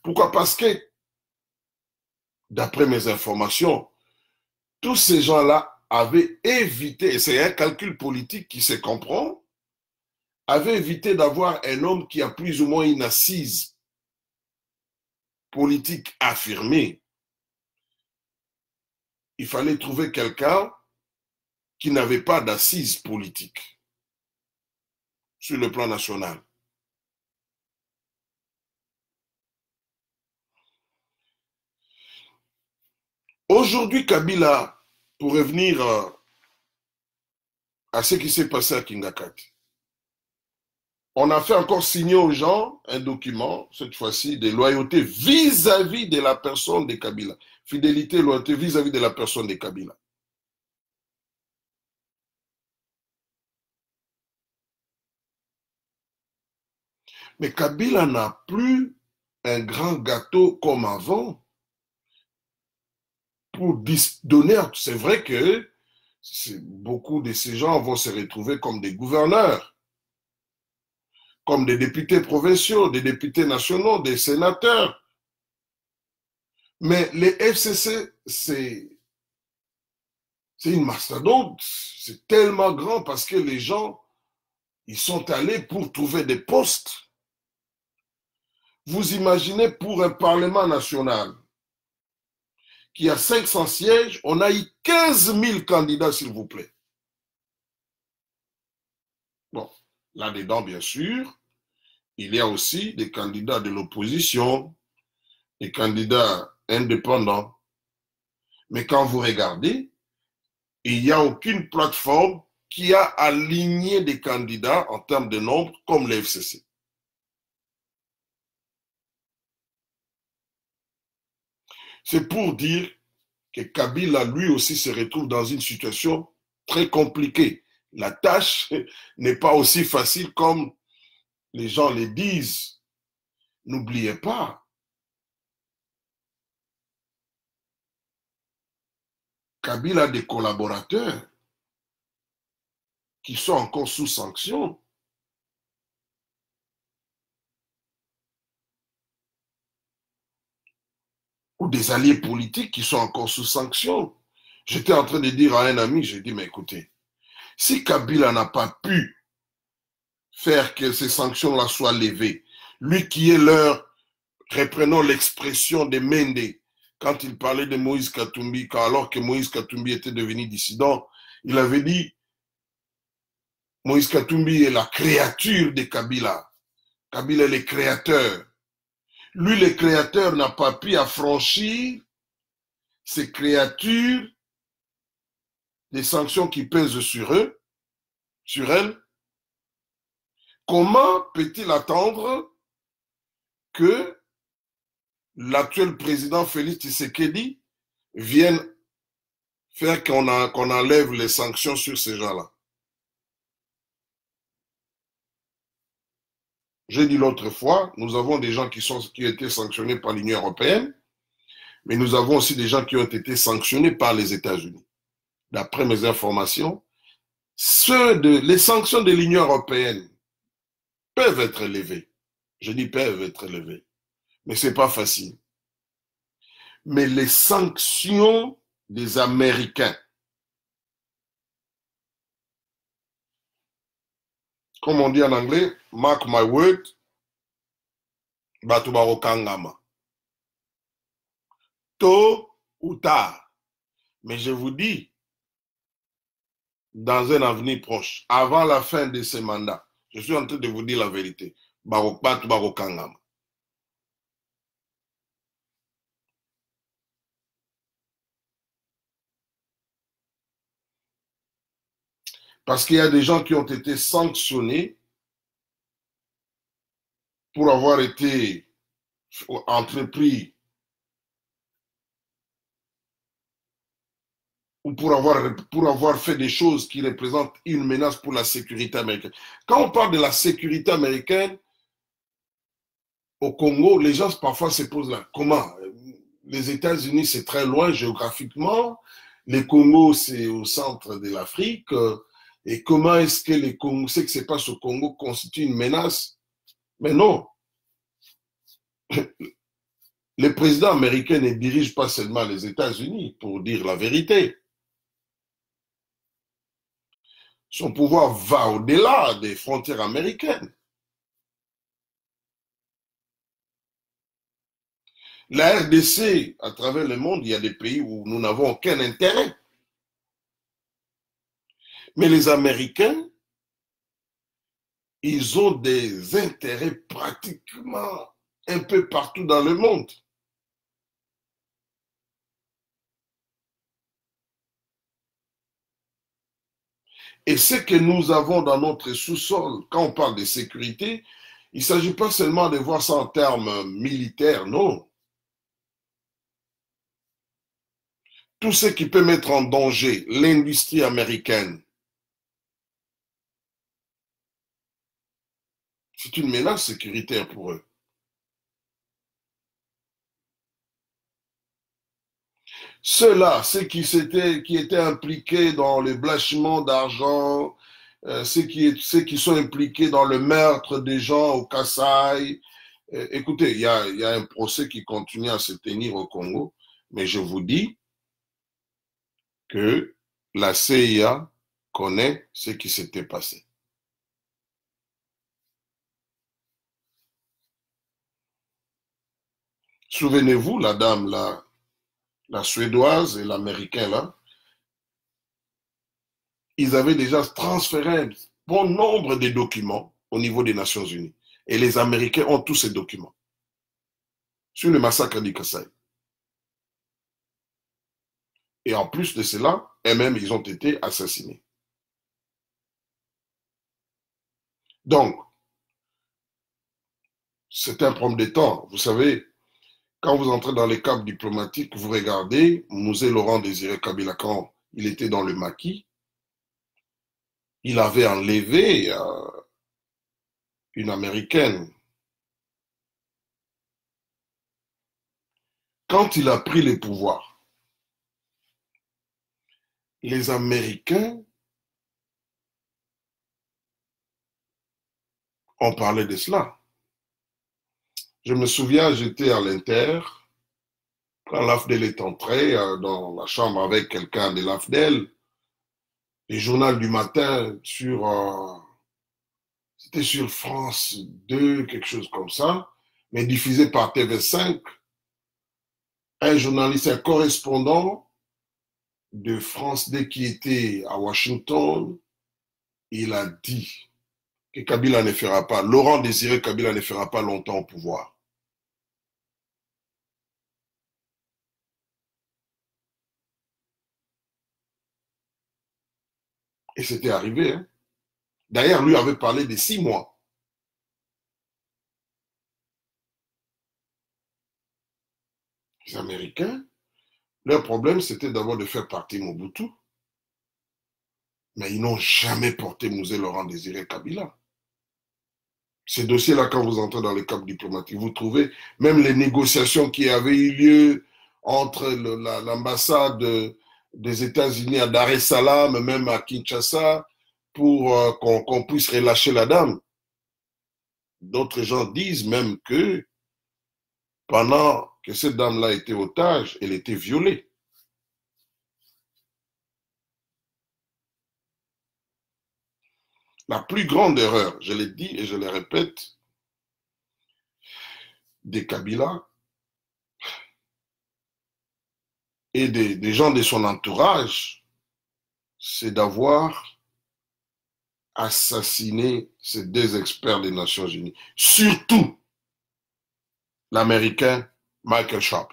Pourquoi? Parce que, d'après mes informations, tous ces gens-là avaient évité, et c'est un calcul politique qui se comprend, avaient évité d'avoir un homme qui a plus ou moins une assise politique affirmée. Il fallait trouver quelqu'un qui n'avait pas d'assise politique sur le plan national. Aujourd'hui, Kabila, pour revenir à ce qui s'est passé à Kingakati, on a fait encore signer aux gens un document, cette fois-ci, de loyauté vis-à-vis de la personne de Kabila. Fidélité, loyauté vis-à-vis de la personne de Kabila. Mais Kabila n'a plus un grand gâteau comme avant pour donner. C'est vrai que beaucoup de ces gens vont se retrouver comme des gouverneurs, comme des députés provinciaux, des députés nationaux, des sénateurs. Mais les FCC, c'est une mastodonte. C'est tellement grand parce que les gens, ils sont allés pour trouver des postes. Vous imaginez pour un Parlement national qui a 500 sièges, on a eu 15 000 candidats, s'il vous plaît. Bon, là-dedans, bien sûr, il y a aussi des candidats de l'opposition, des candidats indépendants. Mais quand vous regardez, il n'y a aucune plateforme qui a aligné des candidats en termes de nombre comme le FCC. C'est pour dire que Kabila, lui aussi, se retrouve dans une situation très compliquée. La tâche n'est pas aussi facile comme les gens le disent. N'oubliez pas, Kabila a des collaborateurs qui sont encore sous sanction. Ou des alliés politiques qui sont encore sous sanction. J'étais en train de dire à un ami, j'ai dit, mais écoutez, si Kabila n'a pas pu faire que ces sanctions-là soient levées, lui qui est leur, reprenons l'expression de Mende, quand il parlait de Moïse Katumbi, alors que Moïse Katumbi était devenu dissident, il avait dit, Moïse Katumbi est la créature de Kabila. Kabila est le créateur. Lui, le créateur, n'a pas pu affranchir ces créatures des sanctions qui pèsent sur eux, sur elles. Comment peut-il attendre que l'actuel président Félix Tshisekedi vienne faire qu'on enlève les sanctions sur ces gens-là? J'ai dit l'autre fois, nous avons des gens qui ont été sanctionnés par l'Union européenne, mais nous avons aussi des gens qui ont été sanctionnés par les États-Unis. D'après mes informations, les sanctions de l'Union européenne peuvent être levées. Je dis peuvent être levées, mais ce n'est pas facile. Mais les sanctions des Américains, comme on dit en anglais, mark my word, batu barokangama. Tôt ou tard. Mais je vous dis, dans un avenir proche, avant la fin de ce mandat, je suis en train de vous dire la vérité. Batu barokangama. Parce qu'il y a des gens qui ont été sanctionnés pour avoir été entrepris ou pour avoir fait des choses qui représentent une menace pour la sécurité américaine. Quand on parle de la sécurité américaine au Congo, les gens parfois se posent là, comment? Les États-Unis, c'est très loin géographiquement, le Congo, c'est au centre de l'Afrique, et comment est-ce que ce qui se passe au Congo constitue une menace? Mais non. Le président américain ne dirige pas seulement les États-Unis, pour dire la vérité. Son pouvoir va au-delà des frontières américaines. La RDC, à travers le monde, il y a des pays où nous n'avons aucun intérêt. Mais les Américains, ils ont des intérêts pratiquement un peu partout dans le monde. Et ce que nous avons dans notre sous-sol, quand on parle de sécurité, il ne s'agit pas seulement de voir ça en termes militaires, non. Tout ce qui peut mettre en danger l'industrie américaine, c'est une menace sécuritaire pour eux. Ceux-là, ceux qui étaient impliqués dans le blanchiment d'argent, ceux qui sont impliqués dans le meurtre des gens au Kasaï, écoutez, il y a un procès qui continue à se tenir au Congo, mais je vous dis que la CIA connaît ce qui s'était passé. Souvenez-vous, la dame, la Suédoise et l'Américain, là, ils avaient déjà transféré un bon nombre de documents au niveau des Nations Unies. Et les Américains ont tous ces documents sur le massacre du Kasaï. Et en plus de cela, eux-mêmes, ils ont été assassinés. Donc, c'est un problème de temps. Vous savez, quand vous entrez dans les câbles diplomatiques, vous regardez, Mosé Laurent Désiré Kabila, quand il était dans le maquis, il avait enlevé une Américaine. Quand il a pris les pouvoirs, les Américains ont parlé de cela. Je me souviens, j'étais à l'Inter, quand l'AFDEL est entré dans la chambre avec quelqu'un de l'AFDEL, les journaux du matin c'était sur France 2, quelque chose comme ça, mais diffusé par TV5, un journaliste, un correspondant de France 2 qui était à Washington, il a dit que Kabila ne fera pas, Laurent Désiré Kabila ne fera pas longtemps au pouvoir. Et c'était arrivé. Hein. D'ailleurs, lui avait parlé de 6 mois. Les Américains, leur problème, c'était d'abord de faire partir Mobutu. Mais ils n'ont jamais porté Mosé Laurent Désiré Kabila. Ces dossiers-là, quand vous entrez dans les cadres diplomatiques, vous trouvez même les négociations qui avaient eu lieu entre l'ambassade des États-Unis à Dar es Salaam, même à Kinshasa, pour qu'on puisse relâcher la dame. D'autres gens disent même que pendant que cette dame-là était otage, elle était violée. La plus grande erreur, je l'ai dit et je le répète, des Kabila et des gens de son entourage, c'est d'avoir assassiné ces 2 experts des Nations Unies. Surtout l'Américain Michael Sharp.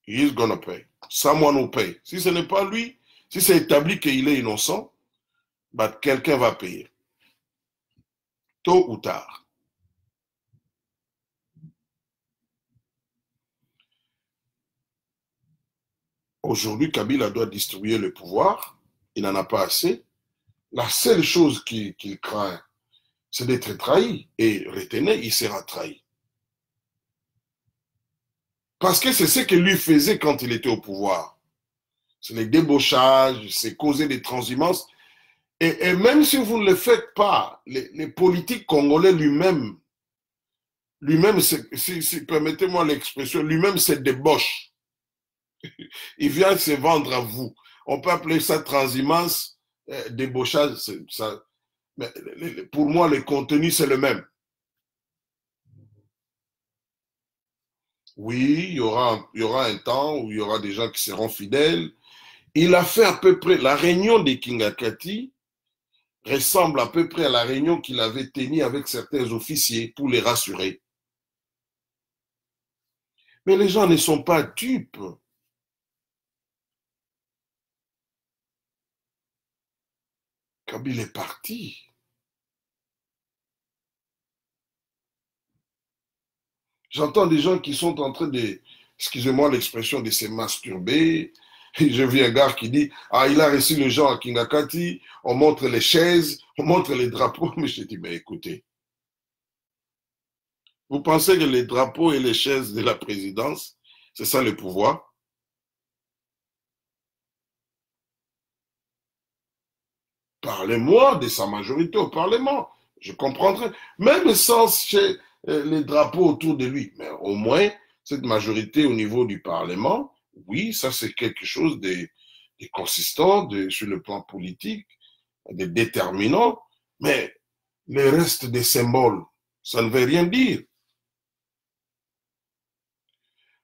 He is gonna pay. Someone will pay. Si ce n'est pas lui, si c'est établi qu'il est innocent, bah, quelqu'un va payer. Tôt ou tard. Aujourd'hui, Kabila doit distribuer le pouvoir. Il n'en a pas assez. La seule chose qu'il craint, c'est d'être trahi. Et retenez, il sera trahi. Parce que c'est ce que lui faisait quand il était au pouvoir. C'est les débauchages, c'est causer des transhumances. Et même si vous ne le faites pas, les politiques congolais lui-même, permettez-moi l'expression, lui-même se débauche. Il vient se vendre à vous. On peut appeler ça transhumance, débauchage. Ça, mais pour moi, le contenu, c'est le même. Oui, il y aura un temps où il y aura des gens qui seront fidèles. Il a fait à peu près, la réunion des Kingakati ressemble à peu près à la réunion qu'il avait tenue avec certains officiers pour les rassurer. Mais les gens ne sont pas dupes. Kabila est parti. J'entends des gens qui sont en train de, excusez-moi l'expression, de se masturber. Et je vis un gars qui dit, ah, il a reçu les gens à Kingakati, on montre les chaises, on montre les drapeaux. Mais je dis, mais écoutez, vous pensez que les drapeaux et les chaises de la présidence, c'est ça le pouvoir? Parlez-moi de sa majorité au Parlement. Je comprendrai. Même sans les drapeaux autour de lui. Mais au moins, cette majorité au niveau du Parlement, oui, ça c'est quelque chose de consistant sur le plan politique, de déterminant. Mais le reste des symboles, ça ne veut rien dire.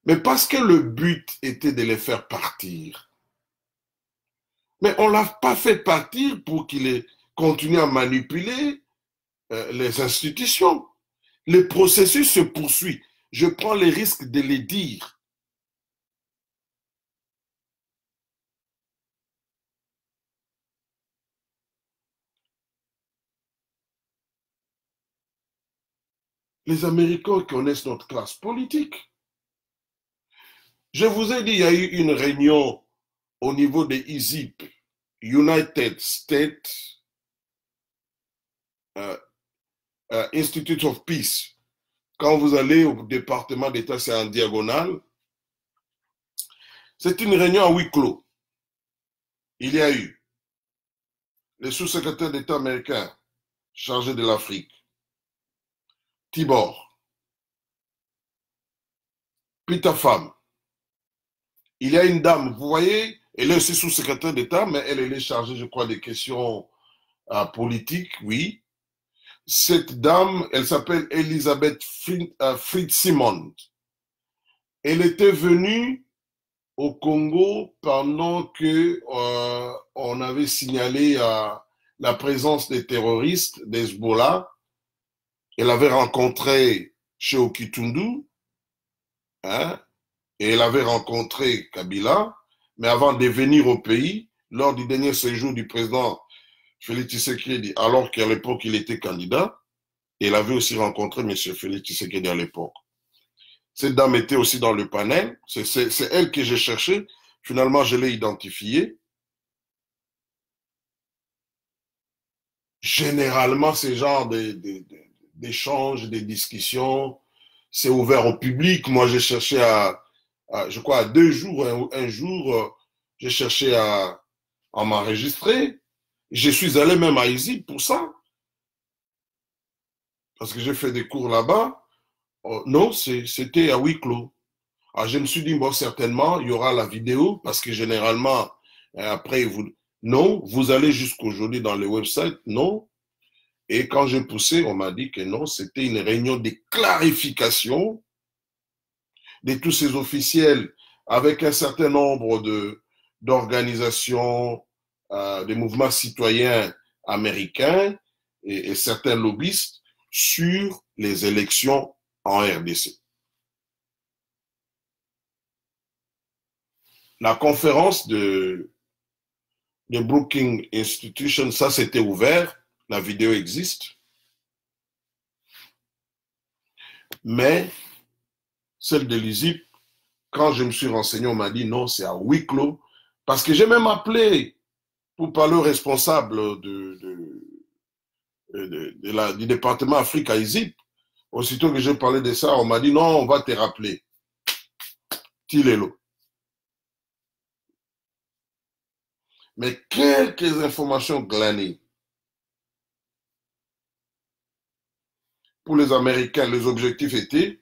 Mais parce que le but était de les faire partir. Mais on ne l'a pas fait partir pour qu'il continue à manipuler les institutions. Le processus se poursuit. Je prends le risque de les dire. Les Américains connaissent notre classe politique. Je vous ai dit, il y a eu une réunion au niveau des ISIP, United States Institute of Peace Quand vous allez au département d'État, c'est en diagonale. C'est une réunion à huis clos. Il y a eu le sous-secrétaire d'État américain chargé de l'Afrique, Tibor, Peter Pham. Il y a une dame, vous voyez, elle est aussi sous-secrétaire d'État, mais elle est chargée, je crois, des questions politiques, oui. Cette dame, elle s'appelle Elisabeth Fitzsimons. Elle était venue au Congo pendant que on avait signalé la présence des terroristes d'Hezbollah. Elle avait rencontré Shehu Kitundu, hein, et elle avait rencontré Kabila, mais avant de venir au pays, lors du dernier séjour du président Félix Tshisekedi, alors qu'à l'époque il était candidat, elle avait aussi rencontré M. Félix Tshisekedi à l'époque. Cette dame était aussi dans le panel, c'est elle que j'ai cherchée, finalement je l'ai identifiée. Généralement, ce genre d'échanges, des discussions, c'est ouvert au public. Moi, j'ai cherché je crois, à 2 jours, un jour, j'ai cherché à m'enregistrer. Je suis allé même à ISIP pour ça. Parce que j'ai fait des cours là-bas. Non, c'était à huis clos. Alors, je me suis dit, bon, certainement, il y aura la vidéo, parce que généralement, après, non, vous allez jusqu'aujourd'hui dans le website, non. Et quand j'ai poussé, on m'a dit que non, c'était une réunion de clarification de tous ces officiels avec un certain nombre d'organisations, de mouvements citoyens américains et certains lobbyistes sur les élections en RDC. La conférence de Brookings Institution, ça c'était ouvert, la vidéo existe. Mais celle de l'ISIP, quand je me suis renseigné, on m'a dit non, c'est à huis clos. Parce que j'ai même appelé pour parler au responsable du département Afrique à ISIP. Aussitôt que j'ai parlé de ça, on m'a dit non, on va te rappeler. Tilelo. Mais quelques informations glanées. Pour les Américains, les objectifs étaient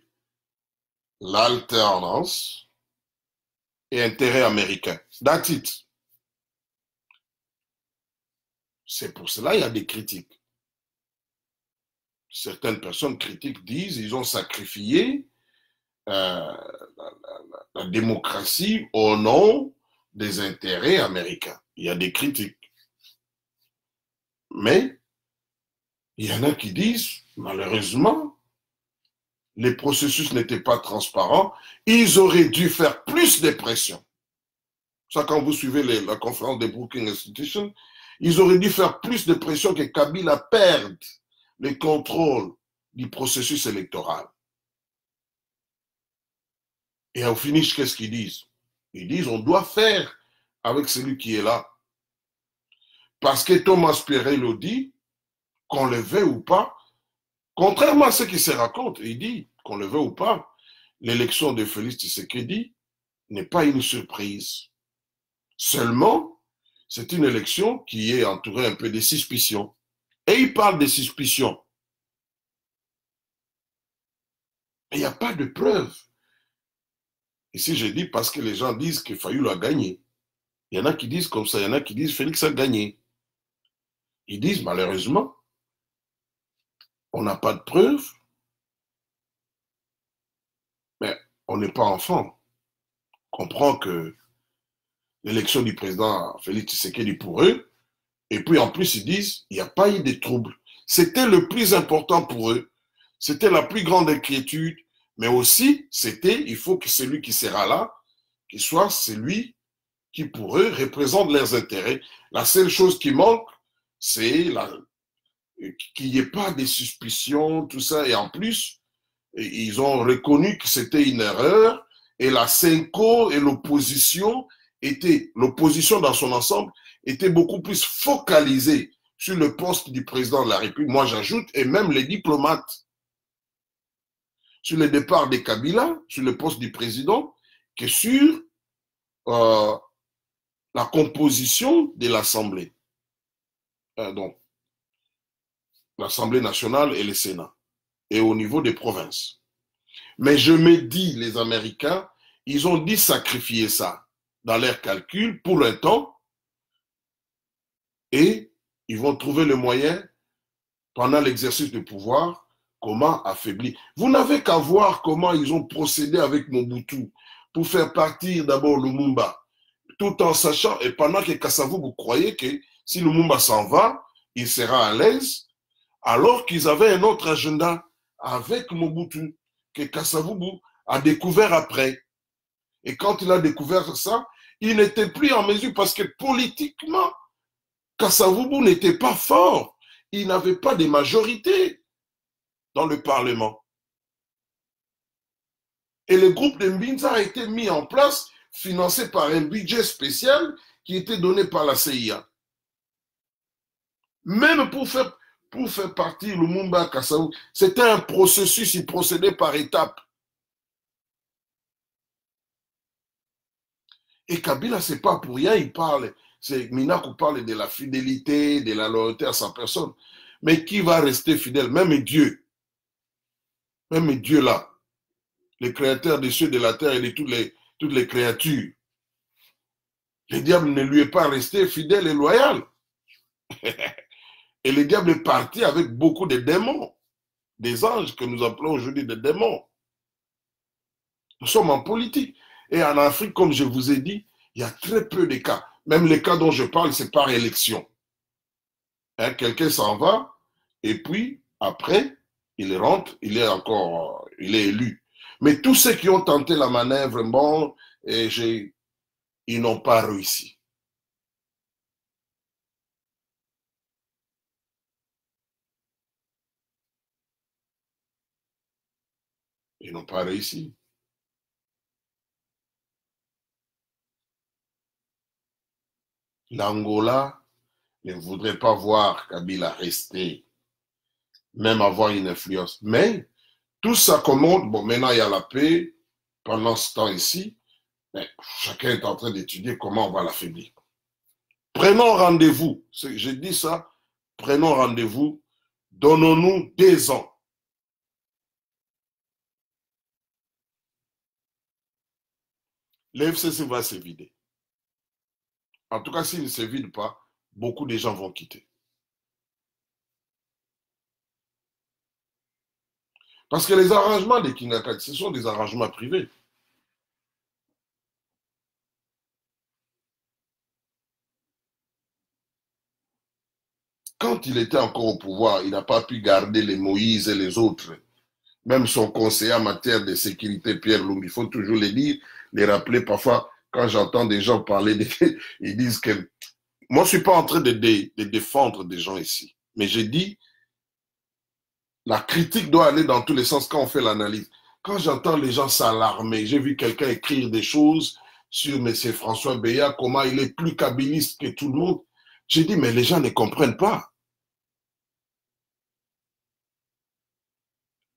l'alternance et intérêt américain. That's it. C'est pour cela qu'il y a des critiques. Certaines personnes critiques disent qu'ils ont sacrifié la démocratie au nom des intérêts américains. Il y a des critiques. Mais il y en a qui disent, malheureusement, les processus n'étaient pas transparents. Ils auraient dû faire plus de pression. Ça, quand vous suivez la conférence des Brookings Institution, ils auraient dû faire plus de pression que Kabila perde le contrôle du processus électoral. Et au finish, qu'est-ce qu'ils disent? Ils disent, on doit faire avec celui qui est là. Parce que Thomas Pirello dit, qu'on le veuille ou pas, contrairement à ce qui se raconte, il dit, qu'on le veuille ou pas, l'élection de Félix Tshisekedi n'est pas une surprise. Seulement, c'est une élection qui est entourée un peu de suspicions. Et il parle de suspicions. Mais il n'y a pas de preuves. Ici, je dis parce que les gens disent que Fayoulou a gagné. Il y en a qui disent comme ça, il y en a qui disent Félix a gagné. Ils disent malheureusement, on n'a pas de preuves, mais on n'est pas enfant. On comprend que l'élection du président Félix Tshisekedi pour eux, et puis en plus ils disent il n'y a pas eu de troubles. C'était le plus important pour eux, c'était la plus grande inquiétude, mais aussi c'était il faut que celui qui sera là, qu'il soit celui qui pour eux représente leurs intérêts. La seule chose qui manque, c'est qu'il n'y ait pas de suspicions, tout ça, et en plus, ils ont reconnu que c'était une erreur, et la CENCO et l'opposition dans son ensemble était beaucoup plus focalisée sur le poste du président de la République. Moi, j'ajoute, et même les diplomates. sur le départ de Kabila, sur le poste du président, que sur la composition de l'Assemblée. Donc, l'Assemblée nationale et le Sénat, et au niveau des provinces. Mais je me dis, les Américains, ils ont dit sacrifier ça dans leurs calculs pour un temps, et ils vont trouver le moyen, pendant l'exercice du pouvoir, comment affaiblir. Vous n'avez qu'à voir comment ils ont procédé avec Mobutu pour faire partir d'abord Lumumba, tout en sachant, et pendant que Kasavubu, vous croyez que si Lumumba s'en va, il sera à l'aise, alors qu'ils avaient un autre agenda avec Mobutu, que Kasavubu a découvert après. Et quand il a découvert ça, il n'était plus en mesure, parce que politiquement, Kasavubu n'était pas fort. Il n'avait pas de majorité dans le Parlement. Et le groupe de Mbinza a été mis en place, financé par un budget spécial qui était donné par la CIA. Même pour faire partir Lumumba Kasavubu, c'était un processus, il procédait par étapes. Et Kabila, c'est pas pour rien, il parle, c'est Minaku parle de la fidélité, de la loyauté à sa personne. Mais qui va rester fidèle? Même Dieu là, le créateur des cieux, de la terre et de toutes les créatures. Le diable ne lui est pas resté fidèle et loyal. Et le diable est parti avec beaucoup de démons, des anges que nous appelons aujourd'hui des démons. Nous sommes en politique. Et en Afrique, comme je vous ai dit, il y a très peu de cas. Même les cas dont je parle, c'est par élection. Hein, quelqu'un s'en va, et puis, après, il rentre, il est élu. Mais tous ceux qui ont tenté la manœuvre, bon, ils n'ont pas réussi. Ils n'ont pas réussi. L'Angola ne voudrait pas voir Kabila rester, même avoir une influence. Mais tout s'accommode. Bon, maintenant, il y a la paix. Pendant ce temps ici, mais chacun est en train d'étudier comment on va l'affaiblir. Prenons rendez-vous. Je dis ça. Prenons rendez-vous. Donnons-nous 2 ans. L'FCC va se vider. En tout cas, s'il ne se vide pas, beaucoup de gens vont quitter. Parce que les arrangements des Kinakati, ce sont des arrangements privés. Quand il était encore au pouvoir, il n'a pas pu garder les Moïse et les autres. Même son conseiller en matière de sécurité, Pierre Lumbi, il faut toujours les dire, les rappeler. Parfois, quand j'entends des gens parler, ils disent que... Moi, je ne suis pas en train de défendre des gens ici. Mais j'ai dit, la critique doit aller dans tous les sens quand on fait l'analyse. Quand j'entends les gens s'alarmer, j'ai vu quelqu'un écrire des choses sur M. François Beya, comment il est plus kabiliste que tout le monde. J'ai dit, mais les gens ne comprennent pas.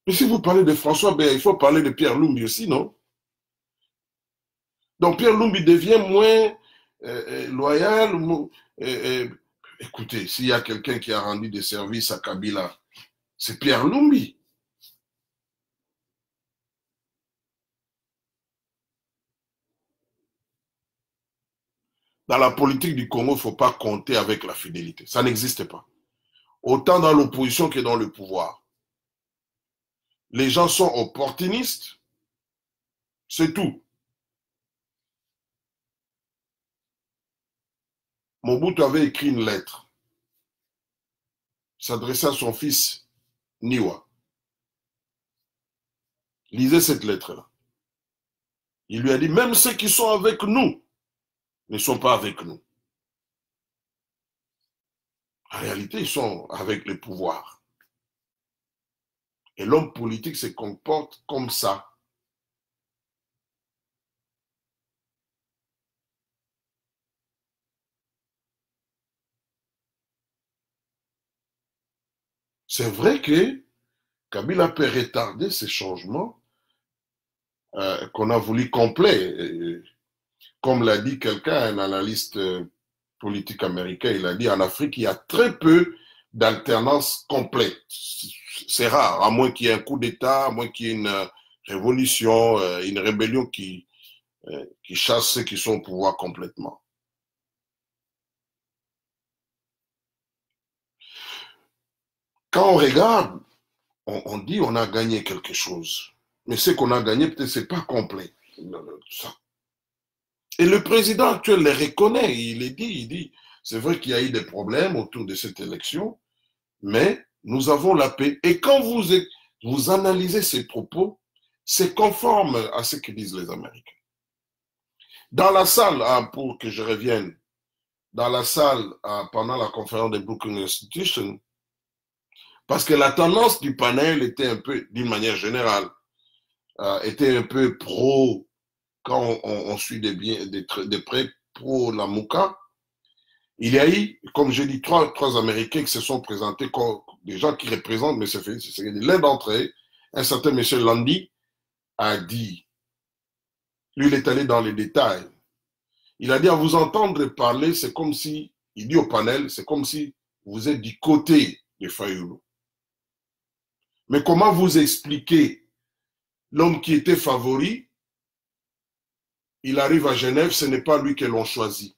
Mais si vous parlez de François Beya, il faut parler de Pierre Lumbi aussi, non? Donc Pierre Lumbi devient moins loyal. Écoutez, s'il y a quelqu'un qui a rendu des services à Kabila, c'est Pierre Lumbi. Dans la politique du Congo, il ne faut pas compter avec la fidélité. Ça n'existe pas. Autant dans l'opposition que dans le pouvoir. Les gens sont opportunistes, c'est tout. Mobutu avait écrit une lettre, s'adressait à son fils Niwa. Lisez cette lettre-là. Il lui a dit, même ceux qui sont avec nous ne sont pas avec nous. En réalité, ils sont avec le pouvoir. Et l'homme politique se comporte comme ça. C'est vrai que Kabila peut retarder ces changements qu'on a voulu complets. Comme l'a dit quelqu'un, un analyste politique américain, il a dit en Afrique, il y a très peu d'alternance complète. C'est rare, à moins qu'il y ait un coup d'État, à moins qu'il y ait une révolution, une rébellion qui chasse ceux qui sont au pouvoir complètement. Quand on regarde, on dit on a gagné quelque chose. Mais ce qu'on a gagné, peut-être, ce n'est pas complet. Et le président actuel les reconnaît, il dit, c'est vrai qu'il y a eu des problèmes autour de cette élection, mais nous avons la paix. Et quand vous analysez ces propos, c'est conforme à ce que disent les Américains. Dans la salle, pour que je revienne, dans la salle, pendant la conférence de Brookings Institution, parce que la tendance du panel était un peu, d'une manière générale, était un peu pro, quand on suit de près, pro la Mouka. Il y a eu, comme je dis, trois Américains qui se sont présentés comme des gens qui représentent M. Félix Tshisekedi. L'un d'entre eux, un certain M. Landi, a dit, lui il est allé dans les détails, il a dit à vous entendre parler, c'est comme si, il dit au panel, c'est comme si vous êtes du côté de Fayoulou. Mais comment vous expliquez l'homme qui était favori, il arrive à Genève, ce n'est pas lui que l'on choisit.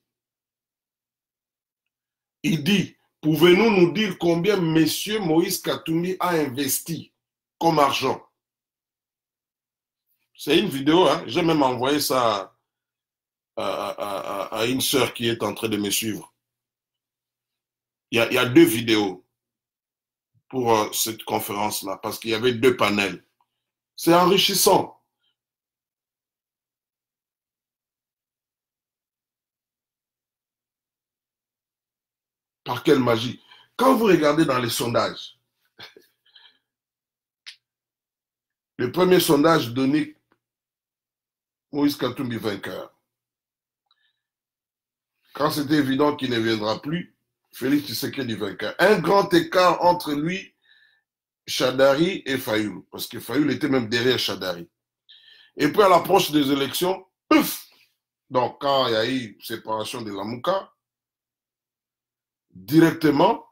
Il dit, pouvez-nous nous dire combien M. Moïse Katumbi a investi comme argent? C'est une vidéo, hein? J'ai même envoyé ça à une sœur qui est en train de me suivre. Il y a 2 vidéos pour cette conférence-là, parce qu'il y avait 2 panels. C'est enrichissant. Par quelle magie? Quand vous regardez dans les sondages, le premier sondage donnait Moïse Katumbi vainqueur. Quand c'était évident qu'il ne viendra plus, Félix Tshisekedi vainqueur. Un grand écart entre lui, Chadari et Fayoulou, parce que Fayoulou était même derrière Chadari. Et puis à l'approche des élections, pouf! Donc quand il y a eu séparation de la Mouka, directement,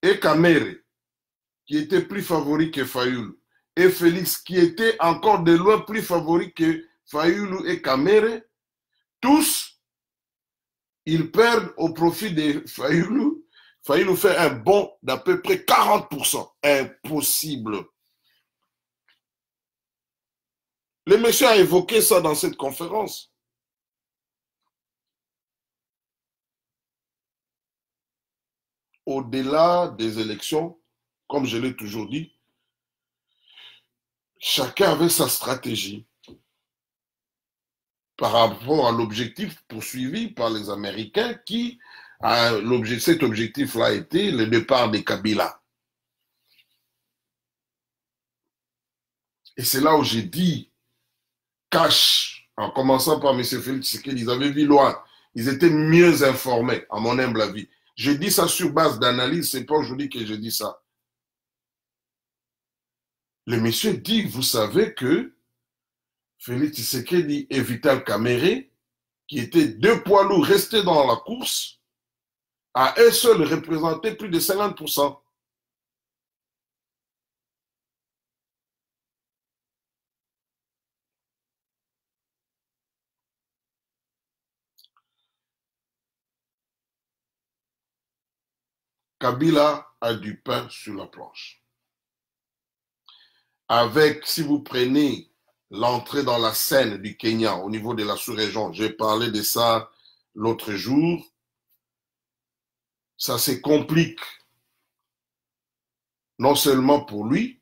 et Kamere, qui était plus favori que Fayoulou, et Félix, qui était encore de loin plus favori que Fayoulou et Kamere, tous, ils perdent au profit de Fayoulou. Fayoulou fait un bond d'à peu près 40%. Impossible. Le monsieur a évoqué ça dans cette conférence. Au-delà des élections, comme je l'ai toujours dit, chacun avait sa stratégie par rapport à l'objectif poursuivi par les Américains qui, cet objectif-là était le départ de Kabila. Et c'est là où j'ai dit, cash, en commençant par M. Félix Tshisekedi, ils avaient vu loin, ils étaient mieux informés, à mon humble avis. Je dis ça sur base d'analyse, c'est pas aujourd'hui que je dis ça. Le monsieur dit, vous savez que Félix Tshisekedi et Vital Kamerhe, qui étaient 2 poids lourds restés dans la course, à eux seuls représentaient plus de 50%. Kabila a du pain sur la planche. Avec, si vous prenez l'entrée dans la scène du Kenya au niveau de la sous-région, j'ai parlé de ça l'autre jour, ça se complique non seulement pour lui,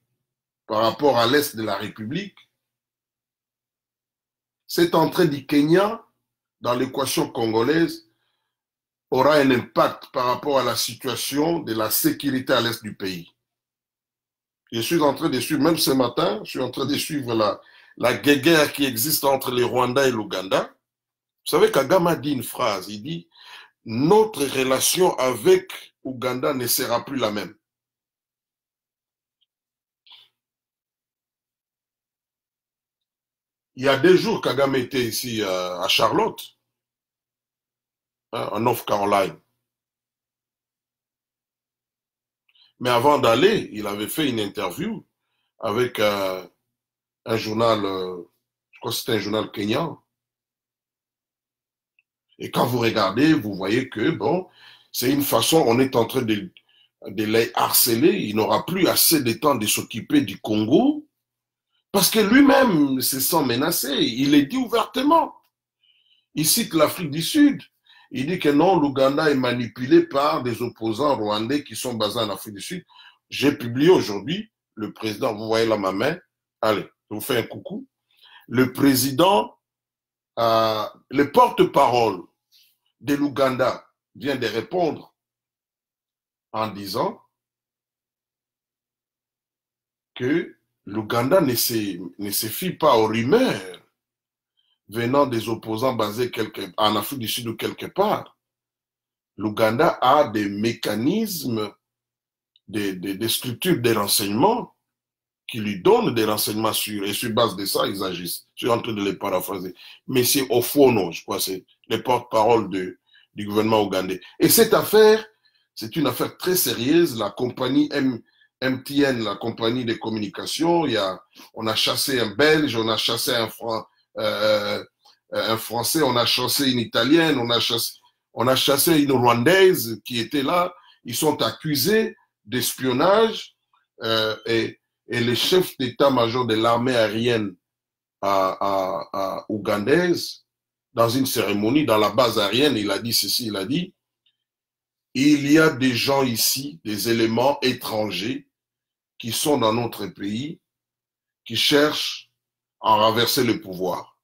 par rapport à l'est de la République, cette entrée du Kenya dans l'équation congolaise aura un impact par rapport à la situation de la sécurité à l'est du pays. Je suis en train de suivre, même ce matin, je suis en train de suivre la guerre qui existe entre les Rwandais et l'Ouganda. Vous savez, Kagame a dit une phrase, il dit « Notre relation avec Ouganda ne sera plus la même. » Il y a 2 jours, Kagame était ici à Charlotte, hein, en North Carolina. Mais avant d'aller, il avait fait une interview avec un journal, je crois que c'était un journal kenyan. Et quand vous regardez, vous voyez que, bon, c'est une façon, on est en train de les harceler. Il n'aura plus assez de temps de s'occuper du Congo parce que lui-même se sent menacé. Il est dit ouvertement. Il cite l'Afrique du Sud. Il dit que non, l'Ouganda est manipulé par des opposants rwandais qui sont basés en Afrique du Sud. J'ai publié aujourd'hui, le président, vous voyez là ma main, allez, je vous fais un coucou. Le président, le porte-parole de l'Ouganda vient de répondre en disant que l'Ouganda ne se fie pas aux rumeurs venant des opposants basés en Afrique du Sud ou quelque part. L'Ouganda a des mécanismes, des structures de renseignement qui lui donnent des renseignements sûrs. Et sur base de ça, ils agissent. Je suis en train de les paraphraser. Mais c'est Ofono, je crois, c'est le porte-parole du gouvernement ougandais. Et cette affaire, c'est une affaire très sérieuse. La compagnie MTN, la compagnie de communication, on a chassé un Belge, on a chassé un Français, on a chassé une Italienne, on a chassé une Rwandaise qui était là. Ils sont accusés d'espionnage et le chef d'état-major de l'armée aérienne ougandaise, dans une cérémonie, dans la base aérienne, il a dit ceci, il a dit, il y a des gens ici, des éléments étrangers qui sont dans notre pays, qui cherchent à renverser le pouvoir.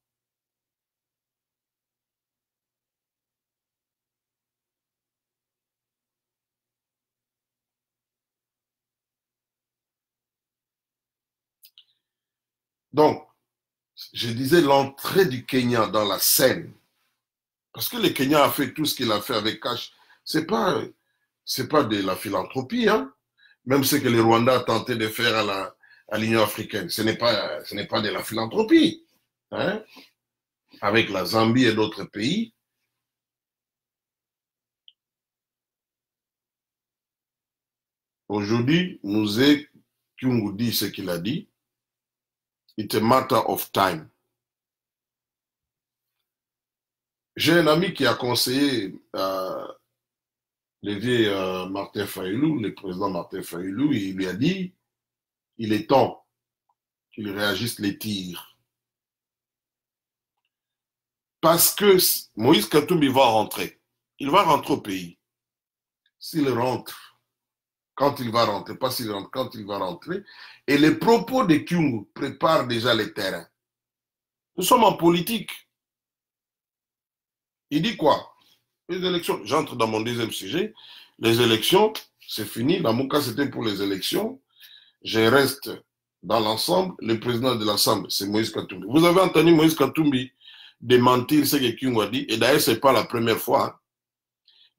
Donc, je disais l'entrée du Kenya dans la scène, parce que le Kenya a fait tout ce qu'il a fait avec Cash, c'est pas de la philanthropie, hein. Même ce que le Rwanda a tenté de faire à l'Union africaine, ce n'est pas de la philanthropie, hein. Avec la Zambie et d'autres pays. Aujourd'hui, Mouzé Kyungu dit ce qu'il a dit. It's a matter of time. J'ai un ami qui a conseillé le vieux Martin Fayulu, le président Martin Fayulu, il lui a dit, il est temps qu'il réagisse les tirs. Parce que Moïse Katumbi va rentrer. Il va rentrer au pays. S'il rentre, quand il va rentrer, pas s'il rentre, quand il va rentrer, et les propos de Kyungu préparent déjà les terrains. Nous sommes en politique. Il dit quoi? Les élections, j'entre dans mon deuxième sujet. Les élections, c'est fini. Dans mon cas, c'était pour les élections. Je reste dans l'ensemble. Le président de l'Assemblée, c'est Moïse Katumbi. Vous avez entendu Moïse Katumbi démentir ce que Kyungu a dit. Et d'ailleurs, ce n'est pas la première fois. Hein.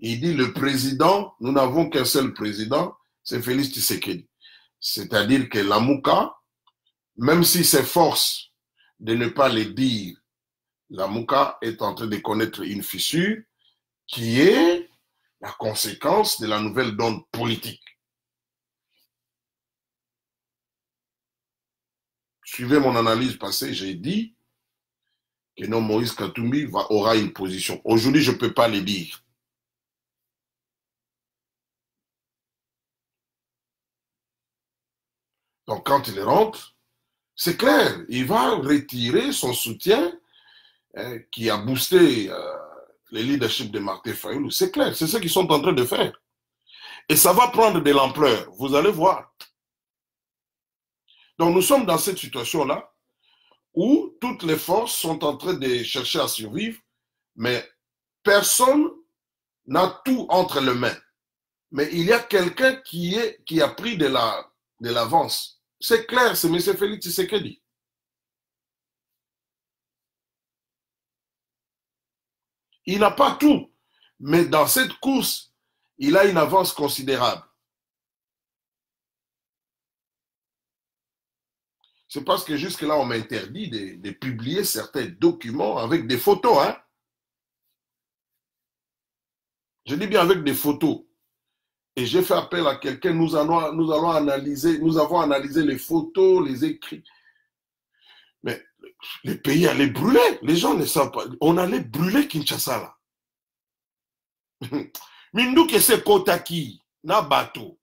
Il dit, le président, nous n'avons qu'un seul président, c'est Félix Tshisekedi. C'est-à-dire que la Mouka, même si s'efforce de ne pas le dire, la Mouka est en train de connaître une fissure qui est la conséquence de la nouvelle donne politique. Suivez mon analyse passée, j'ai dit que non, Moïse Katumbi aura une position. Aujourd'hui, je ne peux pas le dire. Donc, quand il rentre, c'est clair, il va retirer son soutien qui a boosté le leadership de Martin Fayulu. C'est clair, c'est ce qu'ils sont en train de faire. Et ça va prendre de l'ampleur, vous allez voir. Donc, nous sommes dans cette situation-là où toutes les forces sont en train de chercher à survivre, mais personne n'a tout entre les mains. Mais il y a quelqu'un qui a pris de l'avance. C'est clair, c'est M. Félix Tshisekedi. Il n'a pas tout, mais dans cette course, il a une avance considérable. C'est parce que jusque-là, on m'interdit de publier certains documents avec des photos. Hein? Je dis bien avec des photos. Et j'ai fait appel à quelqu'un, nous avons analysé les photos, les écrits. Mais les pays allaient brûler. Les gens ne savent pas. On allait brûler Kinshasa là. Minduki se kotaki na bato.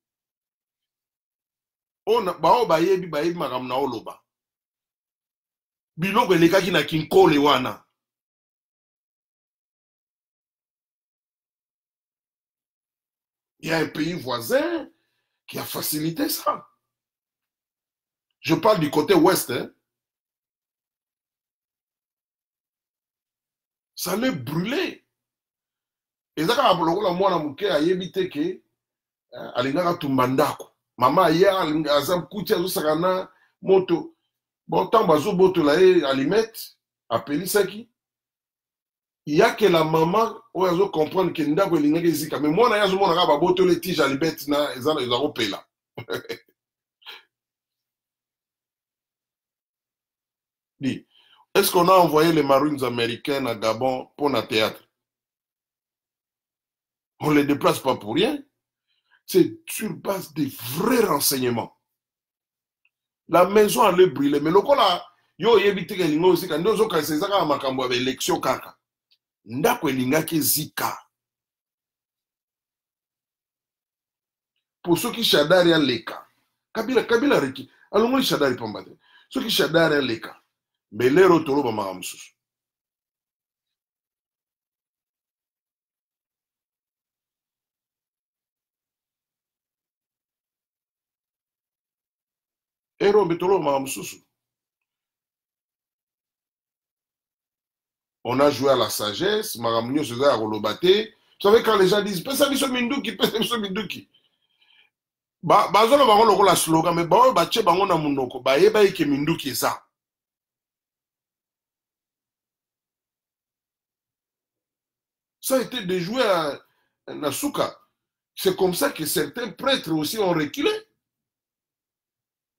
Bao bayebi makam na oloba. Biloko elekaki na kinkole wana. Il y a un pays voisin qui a facilité ça. Je parle du côté ouest. Hein. Ça allait brûler. Et ça, quand on a mwana muke ayebi te ke alingaka tumbandako. Mama hier azam kuti azosaka na moto. Bon temps bazo boto la alimette apelisaki. Il y a que la maman où elle comprendre que ndako elingaki ezika. Mais mwana yazo mona ka ba boto le tige alimette na ezana ezako pela. Dis, est-ce qu'on a envoyé les Marines américains à Gabon pour un théâtre? On ne les déplace pas pour rien. C'est sur base des vrais renseignements. La maison allait brûler. Mais le là, yo yebite ke lingo aussi quand nous ka sezaka makambo avec élection kaka. Ndako elingaki zika. Pour ceux qui shadari à leka. Kabila reki. Alongo shadari pambate. Ceux qui shadari à leka. Mais les rotolo ba maramsusu. On a joué à la sagesse, Maramunyo se à Rolobate. Vous savez, quand les gens disent, pesa biso minduki, pesa biso minduki. Bazola bango loko la slogan, mais bango bache bango na munoko, ba yeba ike minduki ça. Ça a été déjoué à Nasuka. C'est comme ça que certains prêtres aussi ont reculé.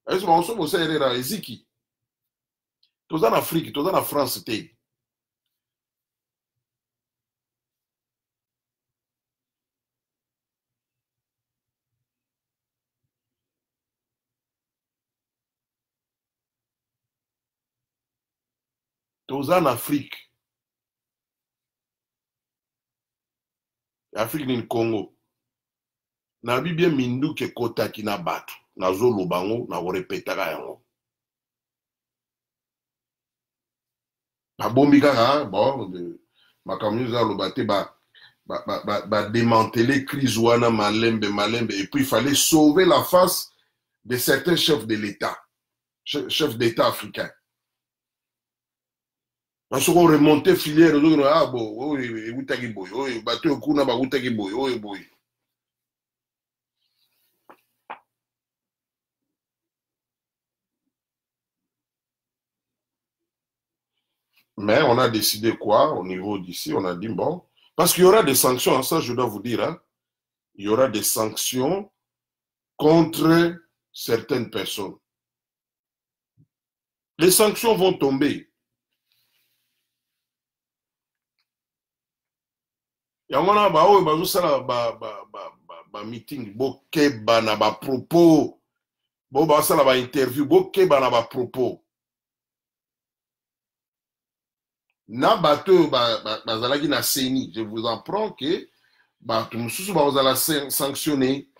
Tous en Afrique, tous en France, tous en Afrique. Afrique ni Congo. Na bibia mindu ke kota ki na batu. Na zolo bango, na orepetaka yango. Na bombi kaka, bon, makamyo za lobate ba démanteler crise wana malembe. Et puis il fallait sauver la face de certains chefs de l'État. Chefs d'État africains. Parce qu'on remontait filière, ah bon, oui, utaki boy, oui, bateau kuna ba utaki boy, oui, boy. Mais on a décidé quoi au niveau d'ici? On a dit bon, parce qu'il y aura des sanctions, ça je dois vous dire, hein, il y aura des sanctions contre certaines personnes. Les sanctions vont tomber. Yamana ba oyo bazosala ba meeting bokeba na ba propos bo basala ba interview bokeba na ba propos na bato bazalaki na seni. Je vous apprends que bato mususu bazala sanctionner.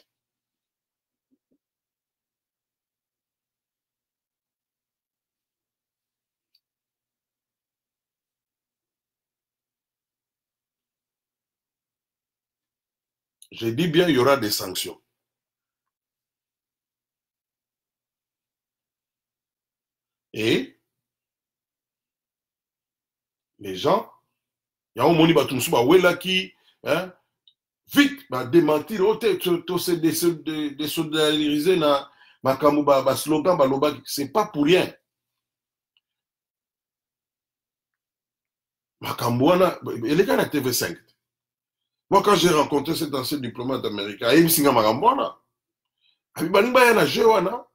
Je dis bien, il y aura des sanctions. Et les gens, il y a un moni batumsu ba welaki, hein, vite, ba démentir, to se désolidariser na makambu ba slogan ba lobaki, c'est pas pour rien. Makambu wana, il est na TV5. Moi, quand j'ai rencontré cet ancien diplomate américain, il me makambu wana. Abi baninga ya na jewana.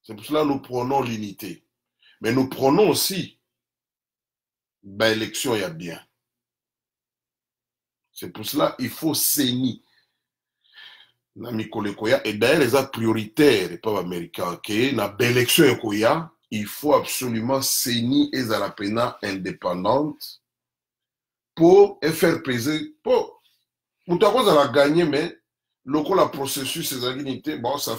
C'est pour cela que nous prenons l'unité. Mais nous prenons aussi l'élection, il y a bien. C'est pour cela qu'il faut saigner. Et d'ailleurs, les a prioritaires, les peuples américains, que dans l'élection, il faut absolument saigner et la peine indépendante pour faire peser. Pour la gagner, mais le processus, bon, ça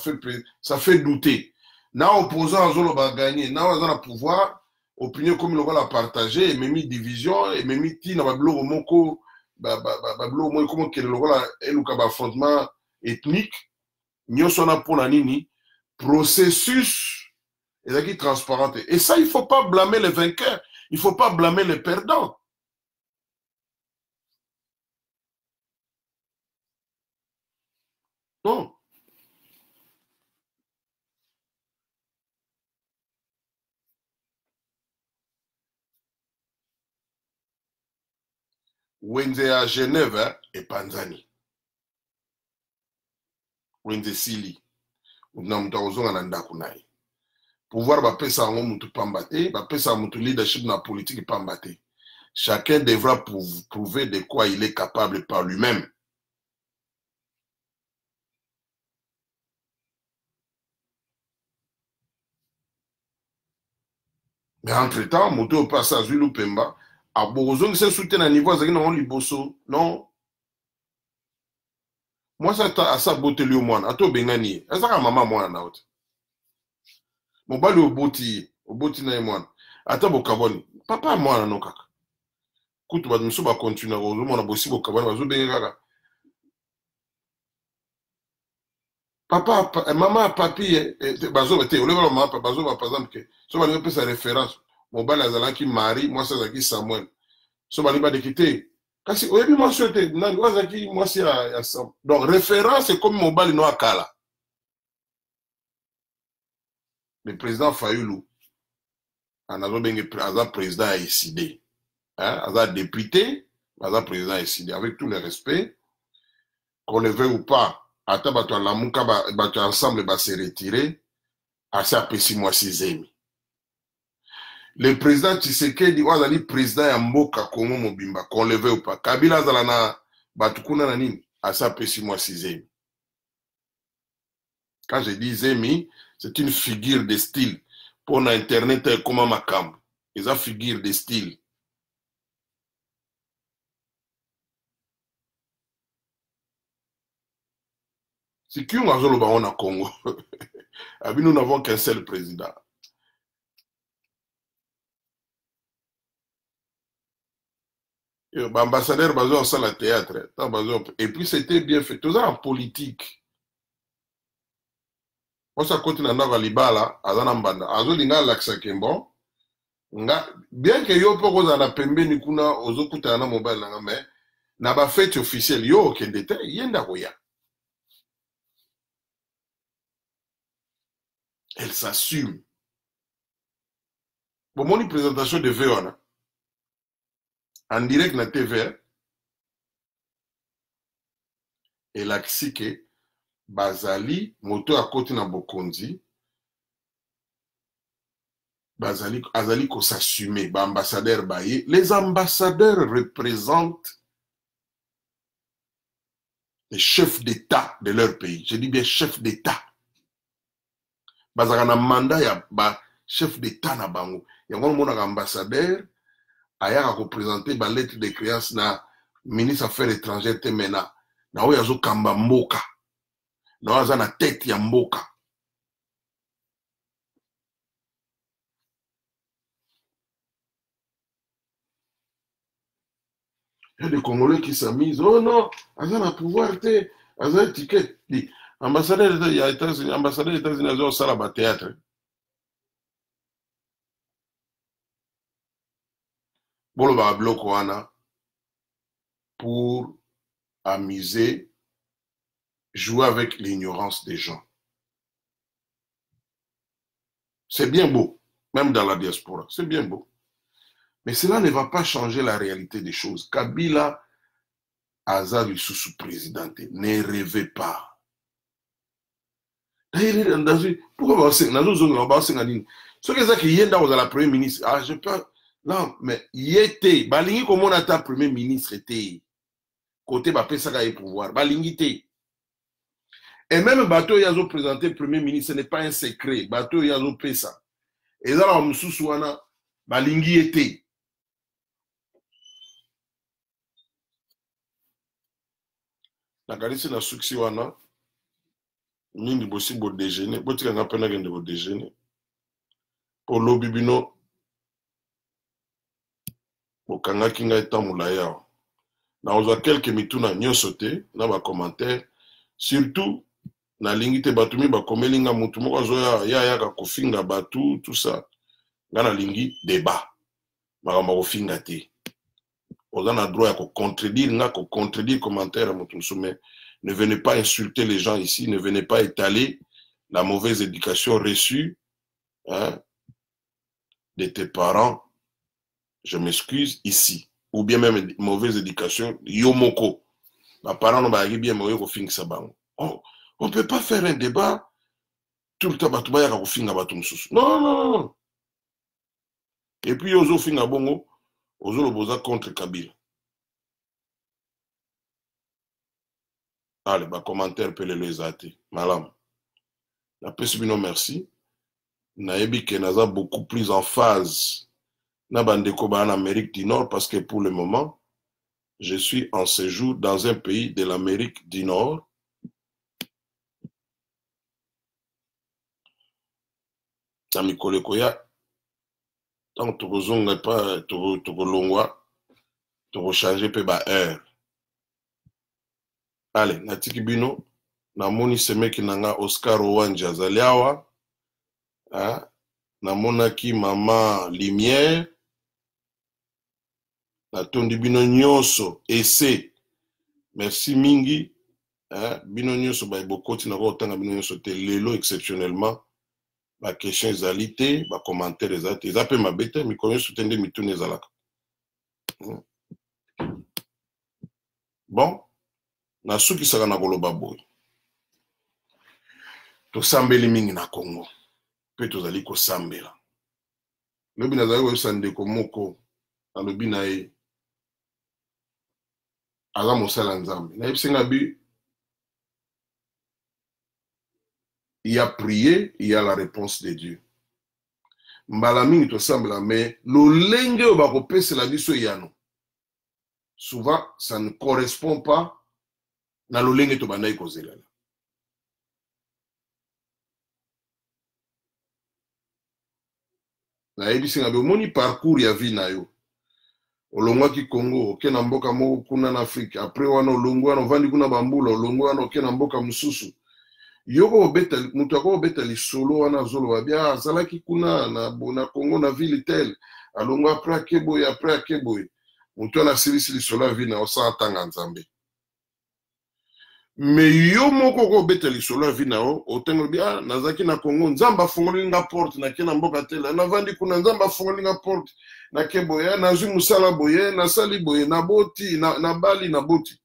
fait douter. Now, opposant à Zolo va gagner. Now, on a le pouvoir, opinion comme le va partager, et même division, et même tina, bablo, moko, bablo, moi, comment que le va, et le affrontement ethnique, nous sommes pour la nini, processus, et transparent. Et ça, il ne faut pas blâmer les vainqueurs, il ne faut pas blâmer les perdants. Non. Wenze à Genève et Panzani. Wenze Sili. Pouvoir bapesa ngo mutu pambate, bapesa mutu leadership na politique pambate. Chacun devra prouver de quoi il est capable par lui-même. Mais entre-temps, mutu passe à Zulu Pemba, a Borozong se soutient à niveau azaki na liboso. Non. Moi ça à ça beauté lui au moins, ato bengani. Ezaka maman moi na autre. Mobali oboti na mwana. Ata bokaboni. Papa mwana no kaka. Kutu ba muso ba continue ko zo mona bosi bokaboni bazo benga kaka. Papa, maman, papi, bazo te, ole maman, bazo par exemple que so ba pe sa référence. Mobali azalaki Marie, moi ça zaki Samuel. So ba liba de quitter. Kasi oyebi moi souhaité nani wazaki moi si ya Sam. Donc référence c'est comme mobali no akala. Le président Fayoulou, un président a décidé, un député, un président a décidé, avec tout le respect, qu'on le veuille ou pas, ensemble va se retirer, à ça, petit mois 6e. Le président Tshisekedi, le président ya mboka Congo Mobimba, qu'on le veuille ou pas, Kabila Zalana, Batukuna Nanini, à ça, petit mois 6e. Quand je dis Zemi, c'est une figure de style. Pour Internet, comment ma cam. Ils ont figure de style. C'est qui on a le baron au Congo. Nous n'avons qu'un seul président. L'ambassadeur basé en salle à théâtre. Et puis c'était bien fait. Tout ça en politique. Moi, ça continue à avoir libala, à Zanambanda. À Zolinga, l'accès bon. Bien que yo poko za na pembeni kuna ozokuta na mobile na mais na ba fête officielle yo kendete yenda koya. Elle s'assume. Bon, mon présentation de VONA en direct na TV et la que bazali moto à côté na bokonzi bazali azali ko s'assumer ba ambassadeur baye. Les ambassadeurs représentent les chefs d'État de leur pays. Je dis bien chefs d'État. Bazaka na mandat ya ba chef d'État na bango. Yango mona ambassadeur ayaka représenter ba lettre de créance na ministre affaires étrangères temena. Na oyo azo kamba mboka. Na oyo na tête ya mboka. Il y a des Congolais qui s'amusent. Oh non, ils ont un pouvoir, ils ont un ticket. Ambassadeur des États-Unis, ils ont un salle à théâtre. Bon, le va bloquer pour amuser, jouer avec l'ignorance des gens. C'est bien beau, même dans la diaspora, c'est bien beau. Mais cela ne va pas changer la réalité des choses. Kabila, Azali sous-président, ne rêvez pas. pourquoi ce qui est dans la première ministre, ah, je peux, non, mais il était, balingi comme on a ta premier ministre était, côté bapé ça a pouvoir, balingi était. Et même bateau yazo présenté premier ministre, ce n'est pas un secret, bateau yazo pesa. Et là, on sous wana, balingi était. La galisse na succès wana, mingi bossi bo déjeuner, botika nga pena gende bo déjeuner. Pour l'obibino, bokanga kinga etamula yao. Na oza quelques mituna nyonso te, na ba commentaire, surtout na lingite batumi ba komelinga mutu moko azoya ya ka kofinga batu tout ça. Ngana lingi débat. Makambo kofinga te. Oza na droit ya ko contredire commentaire à mutu mais ne venez pas insulter les gens ici, ne venez pas étaler la mauvaise éducation reçue, hein, de tes parents. Je m'excuse ici. Ou bien même mauvaise éducation, yomoko. Ma parents n'ont pas bien moyen qu'on finisse ça. On ne peut pas faire un débat tout le temps. Non, non, non. Et puis, ozo finga bongo, ozo le boza contre Kabila. Allez, bah, commentaire, peut les athées. Malam. La pesibino, merci. Naebi Kenaza beaucoup plus en phase. Nabandeko en Amérique du Nord parce que pour le moment, je suis en séjour dans un pays de l'Amérique du Nord. Namikole koya, tant que vous n'avez pas, tu changer peu ba heure. Allez, natiki bino, namoni semeki nanga Oscar Owanja Zaliawa, namonaki Mama Lumière, natondi bino nyonso, ese, merci mingi, bino nyonso ba ibokoti na kotanga bino nyonso te lelo exceptionnellement. La question est alité, la commentaire est alité. Ils appellent ma bête, mais quand ils soutiennent des mitounes, ils allaient. Bon, na suki saka na koloba boy. To sambeli mingi na Congo. Pe to zali ko sambela. Lobi na zali ko sande ko moko. Na lobi na e. Ala mosala nzambe. Na yipsenga bi. Il y a prié, il y a la réponse de Dieu. Mbala mingi to sambela, mais lolenge obako pese la biso yano. Souvent, ça ne correspond pas na lolenge to banai kozela. Na ebisinga be moni parcours ya vie na yo. Olongwa ki Congo, okena mboka moko kuna na Afrique. Après wana olongwa no vandi kuna bambula, olongwa no okena mboka mususu. Yoko obeta mutu ako obeta lisolo wana zolo babia azalaki kuna na Congo na ville tel. Alongwa après akeboy. Mutu na silisi lisolo ya vie na osa atanga nzambe. Mais yo moko ko beta lisolo ya vie na o otengo bia nazaki na Congo nzamba fongoli nga porte na kena mboka tel. Na vandi kuna nzamba fongoli nga porte na keboya na zwi musala boye na sali boye na boti na bali na boti.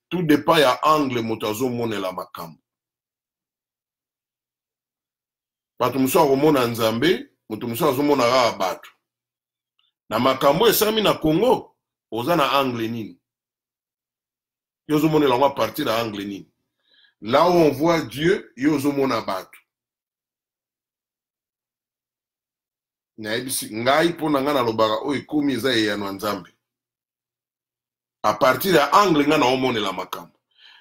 Tout dépend ya angle motazo monela makambo. Bato musu akomona nzambe, mutu musu azomona kaka bato. Na makambo esami na Congo, oza na angle nini. Yo ozomona la partir à angle nini. Là où on voit Dieu, yo ozomona bato. Na ebisi ngai pona nga na lobaka o ekomi eza eyano nzambe. À partir à angle nga na omonela makambo.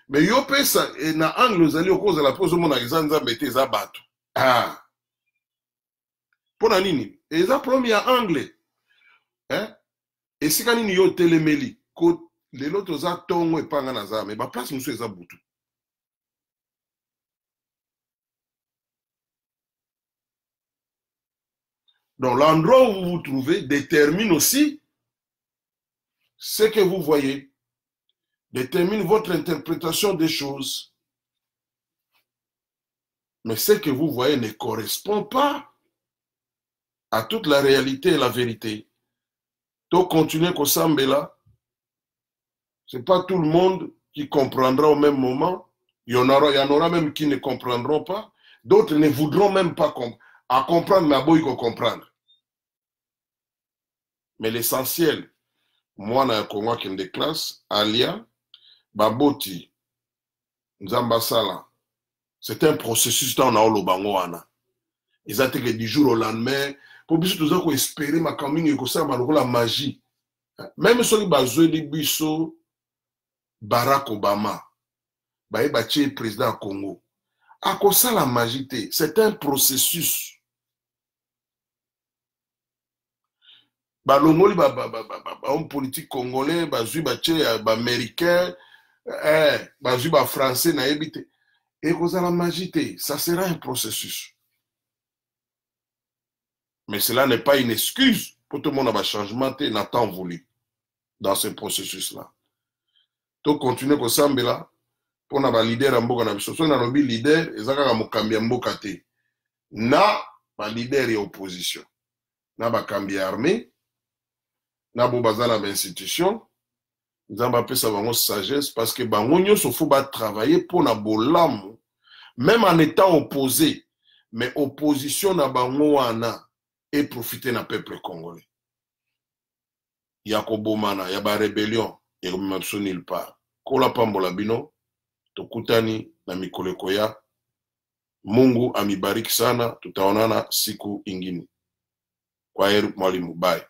Mais yo pesa na angle ozali okozala po ozomona eza nzambe te eza bato. Ah. Pona nini? Eza premier angle. Esika nini yo telemeli ko lelo toza tongo epanga na za mais ba place musu eza butu. Donc l'endroit où vous vous trouvez détermine aussi ce que vous voyez, détermine votre interprétation des choses. Mais ce que vous voyez ne correspond pas à toute la réalité et la vérité. Donc, continuez comme ça, ce n'est pas tout le monde qui comprendra au même moment Il y en aura même qui ne comprendront pas. D'autres ne voudront même pas comprendre, mais à comprendre. Mais l'essentiel, moi, na Congo qui me classe, Alia, Baboti, Nzambasala, c'est un processus dans le Bangoana. Ils ont été du jour au lendemain, pour que nous avons espéré ma campagne et que ça m'a la magie. Même si on a besoin de Bisso, Barack Obama, le président du Congo, à cause ça la magie, c'est un processus. Balongoli homme politique congolais, bazui américain, bazui français na ebité. Et cause la magie, ça sera un processus. Mais cela n'est pas une excuse pour tout le monde à changement, n'a tant voulu dans ce processus-là. Donc, continuer comme ça, pour na leader en mboka na biso. So na lobi leader, ezaka mokambi ya mboka te. Na ba leader et opposition. Na ba kambi armée, na bo bazala ba institution, nzamba pesa bango sagesse parce que bango nyonso faut ba travailler pour na bolamu, même en étant opposé, mais opposition na bango wana et profiter na peuple congolais. Ya ko bomana, ya ba rébellion, et comme absolument nulle part. Kola pambola bino, tokutani na mikoleko ya Mungu amibariki sana, tutaonana siku ingine. Kwa heri mwalimu, bye.